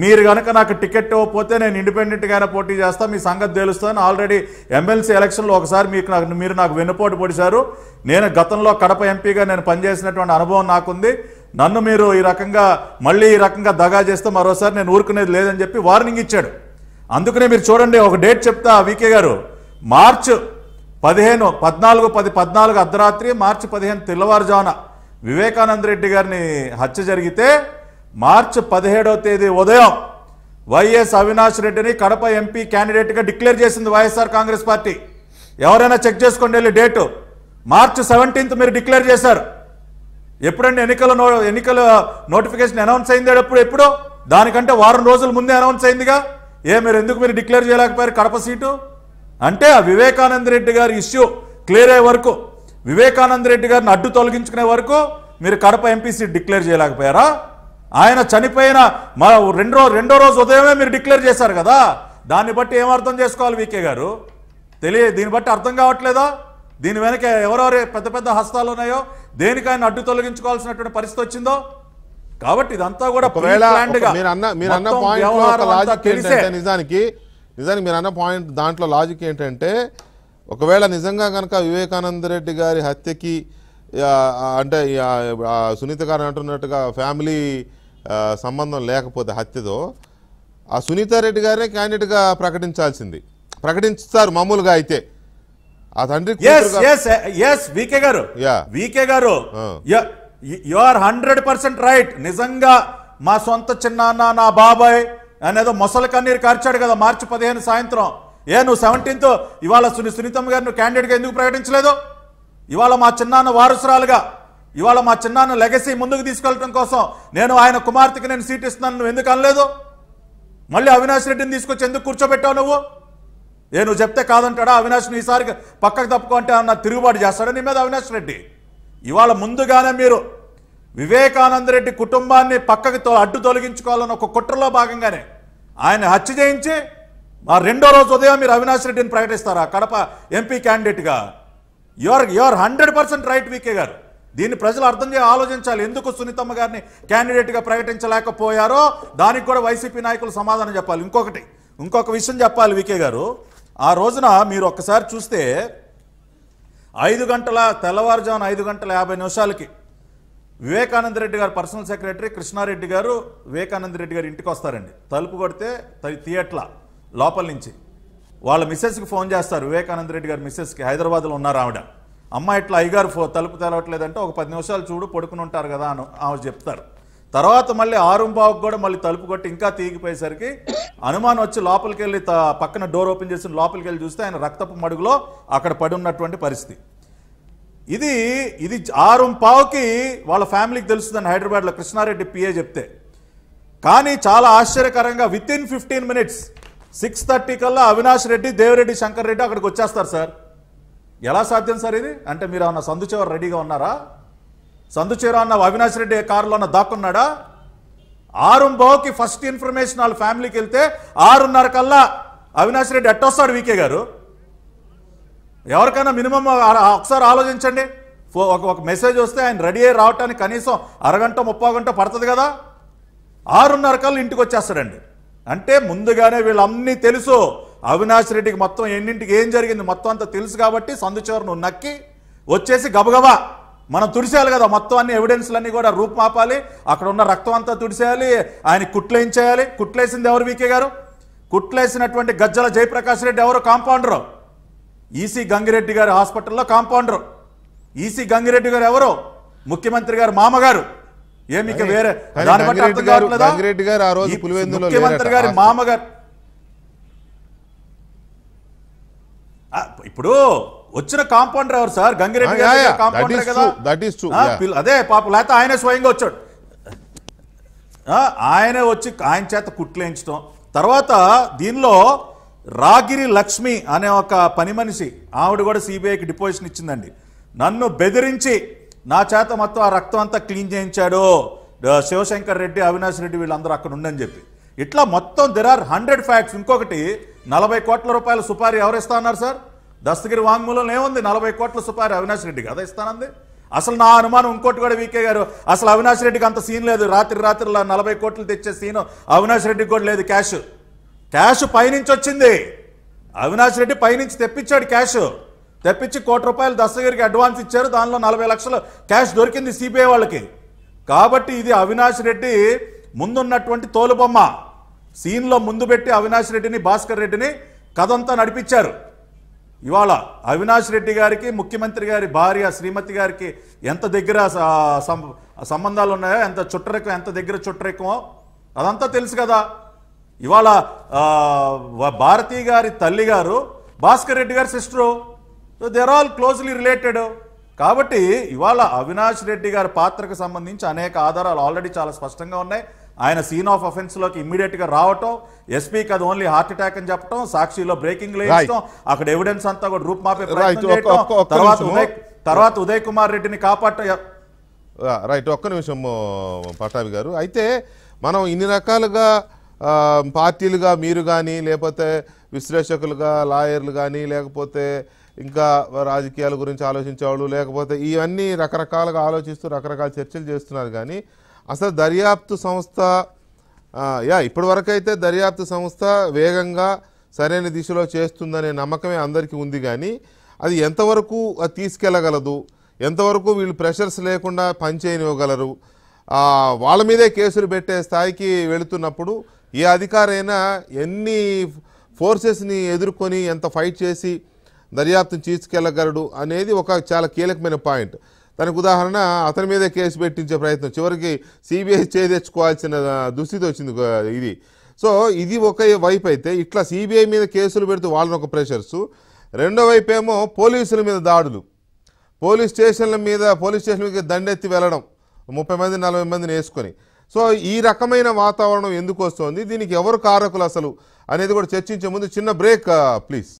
మీరు కనుక నాకు టికెట్ ఇవ్వకపోతే నేను ఇండిపెండెంట్గానే పోటీ చేస్తా, మీ సంగతి తెలుస్తాను. ఆల్రెడీ ఎమ్మెల్సీ ఎలక్షన్లో ఒకసారి మీరు నాకు వెన్నుపోటు పొడిచారు. నేను గతంలో కడప ఎంపీగా నేను పనిచేసినటువంటి అనుభవం నాకుంది. నన్ను మీరు ఈ రకంగా దగా చేస్తే మరోసారి నేను ఊరుకునేది లేదని చెప్పి వార్నింగ్ ఇచ్చాడు. అందుకనే మీరు చూడండి, ఒక డేట్ చెప్తా వికే గారు. మార్చి 14 అర్ధరాత్రి, మార్చి 15 తెల్లవారుజామున వివేకానంద రెడ్డి గారిని హత్య జరిగితే మార్చి 17వ తేదీ ఉదయం వైఎస్ అవినాష్ రెడ్డిని కడప ఎంపీ క్యాండిడేట్గా డిక్లేర్ చేసింది వైఎస్ఆర్ కాంగ్రెస్ పార్టీ. ఎవరైనా చెక్ చేసుకోండి వెళ్ళి డేటు. మార్చి 17th మీరు డిక్లేర్ చేశారు. ఎప్పుడండి ఎన్నికల నోటిఫికేషన్ అనౌన్స్ అయింది? ఎప్పుడు దానికంటే వారం రోజుల ముందే అనౌన్స్ అయిందిగా. మీరు డిక్లేర్ చేయలేకపోయారు కడప సీటు? అంటే ఆ వివేకానంద రెడ్డి గారి ఇష్యూ క్లియర్ అయ్యే వరకు, వివేకానంద రెడ్డి గారిని అడ్డు తొలగించుకునే వరకు మీరు కడప ఎంపీ సీట్ డిక్లేర్ చేయలేకపోయారా? ఆయన చనిపోయిన రెండో రోజు ఉదయమే మీరు డిక్లేర్ చేశారు కదా. దాన్ని బట్టి ఏమర్థం చేసుకోవాలి వికే గారు? దీన్ని బట్టి అర్థం కావట్లేదా? దీని వెనక ఎవరెవరు పెద్ద పెద్ద హస్తాలు ఉన్నాయో, దేనికి ఆయన అడ్డు తొలగించుకోవాల్సినటువంటి పరిస్థితి వచ్చిందో. కాబట్టి ఇదంతా కూడా నిజానికి మీరు అన్న పాయింట్ దాంట్లో లాజిక్ ఏంటంటే, ఒకవేళ నిజంగా కనుక వివేకానంద రెడ్డి గారి హత్యకి అంటే సునీత గారు అంటున్నట్టుగా ఫ్యామిలీ సంబంధం లేకపోతే హత్యతో, ఆ సునీత రెడ్డి గారే క్యాండిడేట్గా ప్రకటిస్తారు మామూలుగా. అయితే ఆ తండ్రి వీకే గారు యు ఆర్ 100% రైట్. నిజంగా మా సొంత చిన్నాన్న, నా బాబాయ్ అనేదో మొసలి కన్నీరు కార్చాడు కదా మార్చి 15 సాయంత్రం. నువ్వు 17th ఇవాళ సునీతమ్మ గారు నువ్వు క్యాండిడేట్గా ఎందుకు ప్రకటించలేదు? ఇవాళ మా చిన్నాన్న వారసురాలుగా, ఇవాళ మా చిన్నాన్న లెగసీ ముందుకు తీసుకెళ్ళడం కోసం నేను ఆయన కుమార్తెకి నేను సీట్ ఇస్తున్నాను నువ్వు ఎందుకు అనలేదు? మళ్ళీ అవినాష్ రెడ్డిని తీసుకొచ్చి ఎందుకు కూర్చోబెట్టావు నువ్వు? నువ్వు చెప్తే కాదంటాడా? అవినాష్ని ఈసారి పక్కకు తప్పుకో అంటే అన్న తిరుగుబాటు చేస్తాడా నీ మీద అవినాష్ రెడ్డి? ఇవాళ ముందుగానే మీరు వివేకానంద రెడ్డి కుటుంబాన్ని పక్కకు అడ్డు తొలగించుకోవాలని ఒక కుట్రలో భాగంగానే ఆయన హత్య చేయించి ఆ రెండో రోజు ఉదయం మీరు అవినాష్ రెడ్డిని ప్రకటిస్తారా కడప ఎంపీ క్యాండిడేట్గా? Your 100% right V K. దీన్ని ప్రజలు అర్థం ఆలోచించాలి. ఎందుకు సునీతమ్మ గారిని క్యాండిడేట్గా ప్రకటించలేకపోయారో దానికి కూడా వైసీపీ నాయకులు సమాధానం చెప్పాలి. ఇంకొక విషయం చెప్పాలి వికే గారు. ఆ రోజున మీరు ఒక్కసారి చూస్తే తెల్లవారుజామున 5:50 వివేకానంద రెడ్డి గారు పర్సనల్ సెక్రటరీ కృష్ణారెడ్డి గారు వివేకానంద రెడ్డి గారు ఇంటికి వస్తారండి. తలుపు కొడితే థియేటర్ లోపల నుంచి వాళ్ళ మిస్సెస్కి ఫోన్ చేస్తారు. వివేకానంద రెడ్డి గారు మిస్సెస్కి, హైదరాబాద్లో ఉన్నారు ఆవిడ. అమ్మ ఇట్లా అయ్యగారు తలుపు తెలవట్లేదంటే ఒక 10 నిమిషాలు చూడు పడుకుని ఉంటారు కదా అని ఆమె చెప్తారు. తర్వాత మళ్ళీ 6:15 కూడా మళ్ళీ తలుపు కొట్టి ఇంకా తీగిపోయేసరికి అనుమానం వచ్చి లోపలికి వెళ్ళి పక్కన డోర్ ఓపెన్ చేసి లోపలికి వెళ్ళి చూస్తే ఆయన రక్తపు మడుగులో అక్కడ పడి ఉన్నటువంటి పరిస్థితి. ఇది 6:15కి వాళ్ళ ఫ్యామిలీకి తెలుస్తుందని హైదరాబాద్లో కృష్ణారెడ్డి పిఏ చెప్తే. కానీ చాలా ఆశ్చర్యకరంగా వితిన్ 15 minutes 6:30 కల్లా అవినాష్ రెడ్డి, దేవిరెడ్డి, శంకర్ రెడ్డి అక్కడికి వచ్చేస్తారు సార్. ఎలా సాధ్యం సార్ ఇది? అంటే మీరు అన్న సందు చివర రెడీగా ఉన్నారా? సందు చివర అన్న అవినాష్ రెడ్డి కారులో ఉన్న దాక్కున్నాడా? 6:15కి ఫస్ట్ ఇన్ఫర్మేషన్ వాళ్ళ ఫ్యామిలీకి వెళ్తే 6:30 కల్లా అవినాష్ రెడ్డి ఎట్టొస్తాడు వికే గారు? ఎవరికైనా మినిమం ఒకసారి ఆలోచించండి. ఒక మెసేజ్ వస్తే ఆయన రెడీ అయ్యి రావటానికి కనీసం అరగంట 30 గంట పడుతుంది కదా. 6:30 కల్లా ఇంటికి వచ్చేస్తాడండి. అంటే ముందుగానే వీళ్ళన్నీ తెలుసు. అవినాష్ రెడ్డికి మొత్తం ఎన్నింటికి ఏం జరిగింది మొత్తం అంతా తెలుసు కాబట్టి సందు చివరి నువ్వు నక్కి వచ్చేసి గబగబా మనం తుడిసేయాలి కదా, మొత్తం అన్ని ఎవిడెన్స్లన్నీ కూడా రూపుమాపాలి, అక్కడ ఉన్న రక్తం అంతా తుడిసేయాలి, ఆయన కుట్లేయించేయాలి. కుట్లేసింది ఎవరు వికే గారు? కుట్లేసినటువంటి గజ్జల జయప్రకాష్ రెడ్డి ఎవరు? కాంపౌండరు. ఈసీ గంగిరెడ్డి గారి హాస్పిటల్లో కాంపౌండరు. ఈసీ గంగిరెడ్డి గారు ఎవరు? ముఖ్యమంత్రి గారు మామగారు. ఏమిక వేరే దాన్ని బట్టి అర్థం కావట్లేదా? ముఖ్యమంత్రి గారి మామగారు. ఇప్పుడు వచ్చిన కాంపౌండర్ ఎవరు సార్? గంగిరెడ్డి గారు కాంపౌండర్ కదా. అదే పాప, లేకపోతే ఆయనే స్వయంగా వచ్చాడు. ఆయనే వచ్చి ఆయన చేత కుట్లేయించడం. తర్వాత దీనిలో రాగిరి లక్ష్మి అనే ఒక పని మనిషి, ఆవిడ కూడా సిబిఐకి డిపోజిషన్ ఇచ్చిందండి. నన్ను బెదిరించి నా చేత మొత్తం ఆ రక్తం అంతా క్లీన్ చేయించాడు శివశంకర్ రెడ్డి, అవినాష్ రెడ్డి వీళ్ళందరూ అక్కడ ఉండని చెప్పి. ఇట్లా మొత్తం దెర్ ఆర్ 100 ఫ్యాక్ట్స్. ఇంకొకటి 40 కోట్ల రూపాయల సుపారీ ఎవరు ఇస్తా అన్నారు సార్? దస్తగిరి వాంగ్మూలంలో ఏముంది? 40 కోట్ల సుపారీ అవినాష్ రెడ్డి కదా ఇస్తానంది. అసలు నా అనుమానం ఇంకోటి కూడా వీకే గారు, అసలు అవినాష్ రెడ్డికి అంత సీన్ లేదు. రాత్రిలో 40 కోట్లు తెచ్చే సీను అవినాష్ రెడ్డికి కూడా లేదు. క్యాష్ పైనుంచి వచ్చింది. అవినాష్ రెడ్డి పైనుంచి తెప్పించాడు. క్యాష్ తెప్పించి ₹1 కోటి దస్తగిరికి అడ్వాన్స్ ఇచ్చారు. దానిలో 40 లక్షలు క్యాష్ దొరికింది సిబిఐ వాళ్ళకి. కాబట్టి ఇది అవినాష్ రెడ్డి ముందున్నటువంటి తోలుబొమ్మ. సీన్లో ముందు పెట్టి అవినాష్ రెడ్డిని, భాస్కర్ రెడ్డిని కథంతా నడిపించారు. ఇవాళ అవినాష్ రెడ్డి గారికి ముఖ్యమంత్రి గారి భార్య శ్రీమతి గారికి ఎంత దగ్గర సంబంధాలు ఉన్నాయో, ఎంత చుట్టరికం, ఎంత దగ్గర చుట్టరికమో అదంతా తెలుసు కదా. ఇవాళ భారతీ గారి తల్లి గారు భాస్కర్ రెడ్డి గారి sister. So they are all closely related. కాబట్టి ఇవాళ అవినాష్ రెడ్డి గారి పాత్రకు సంబంధించి అనేక ఆధారాలు ఆల్రెడీ చాలా స్పష్టంగా ఉన్నాయి. ఆయన సీన్ ఆఫ్ అఫెన్స్లోకి ఇమ్మీడియట్గా రావటం, ఎస్పీకి అది ఓన్లీ హార్ట్ అటాక్ అని చెప్పడం, సాక్షిలో బ్రేకింగ్ వేయడం, అక్కడ ఎవిడెన్స్ అంతా కూడా రూప్ మాపే ప్రయత్నం చేయడం, తర్వాత ఉదయ్ కుమార్ రెడ్డిని కాపాడటం. రైట్, ఒక్క నిమిషం పటాభి గారు. అయితే మనం ఇన్ని రకాలుగా పార్టీలుగా మీరు కానీ, లేకపోతే విశ్లేషకులుగా లాయర్లు కానీ, లేకపోతే ఇంకా రాజకీయాల గురించి ఆలోచించేవాళ్ళు, లేకపోతే ఇవన్నీ రకరకాలుగా ఆలోచిస్తూ రకరకాల చర్చలు చేస్తున్నారు. కానీ అసలు దర్యాప్తు సంస్థ ఇప్పటివరకు అయితే దర్యాప్తు సంస్థ వేగంగా సరైన దిశలో చేస్తుందనే నమ్మకమే అందరికీ ఉంది. కానీ అది ఎంతవరకు తీసుకెళ్ళగలదు, ఎంతవరకు వీళ్ళు ప్రెషర్స్ లేకుండా పనిచేయనివ్వగలరు, వాళ్ళ మీదే కేసులు పెట్టే స్థాయికి వెళుతున్నప్పుడు ఏ అధికారైనా ఎన్ని ఫోర్సెస్ని ఎదుర్కొని ఎంత ఫైట్ చేసి దర్యాప్తును తీసుకెళ్ళగలడు అనేది ఒక చాలా కీలకమైన పాయింట్. దానికి ఉదాహరణ అతని మీదే కేసు పెట్టించే ప్రయత్నం, చివరికి సిబిఐ చేదెచ్చుకోవాల్సిన దుస్థితి వచ్చింది ఇది. సో ఇది ఒక వైపు అయితే ఇట్లా సిబిఐ మీద కేసులు పెడుతూ వాళ్ళని ఒక ప్రెషర్సు, రెండో వైపు ఏమో పోలీసుల మీద దాడులు, పోలీస్ స్టేషన్ల మీద దండెత్తి వెళ్ళడం 30 మంది 40 మందిని వేసుకొని. సో ఈ రకమైన వాతావరణం ఎందుకు వస్తుంది, దీనికి ఎవరు కారకులు అసలు అనేది కూడా చర్చించే ముందు చిన్న బ్రేక్ ప్లీజ్.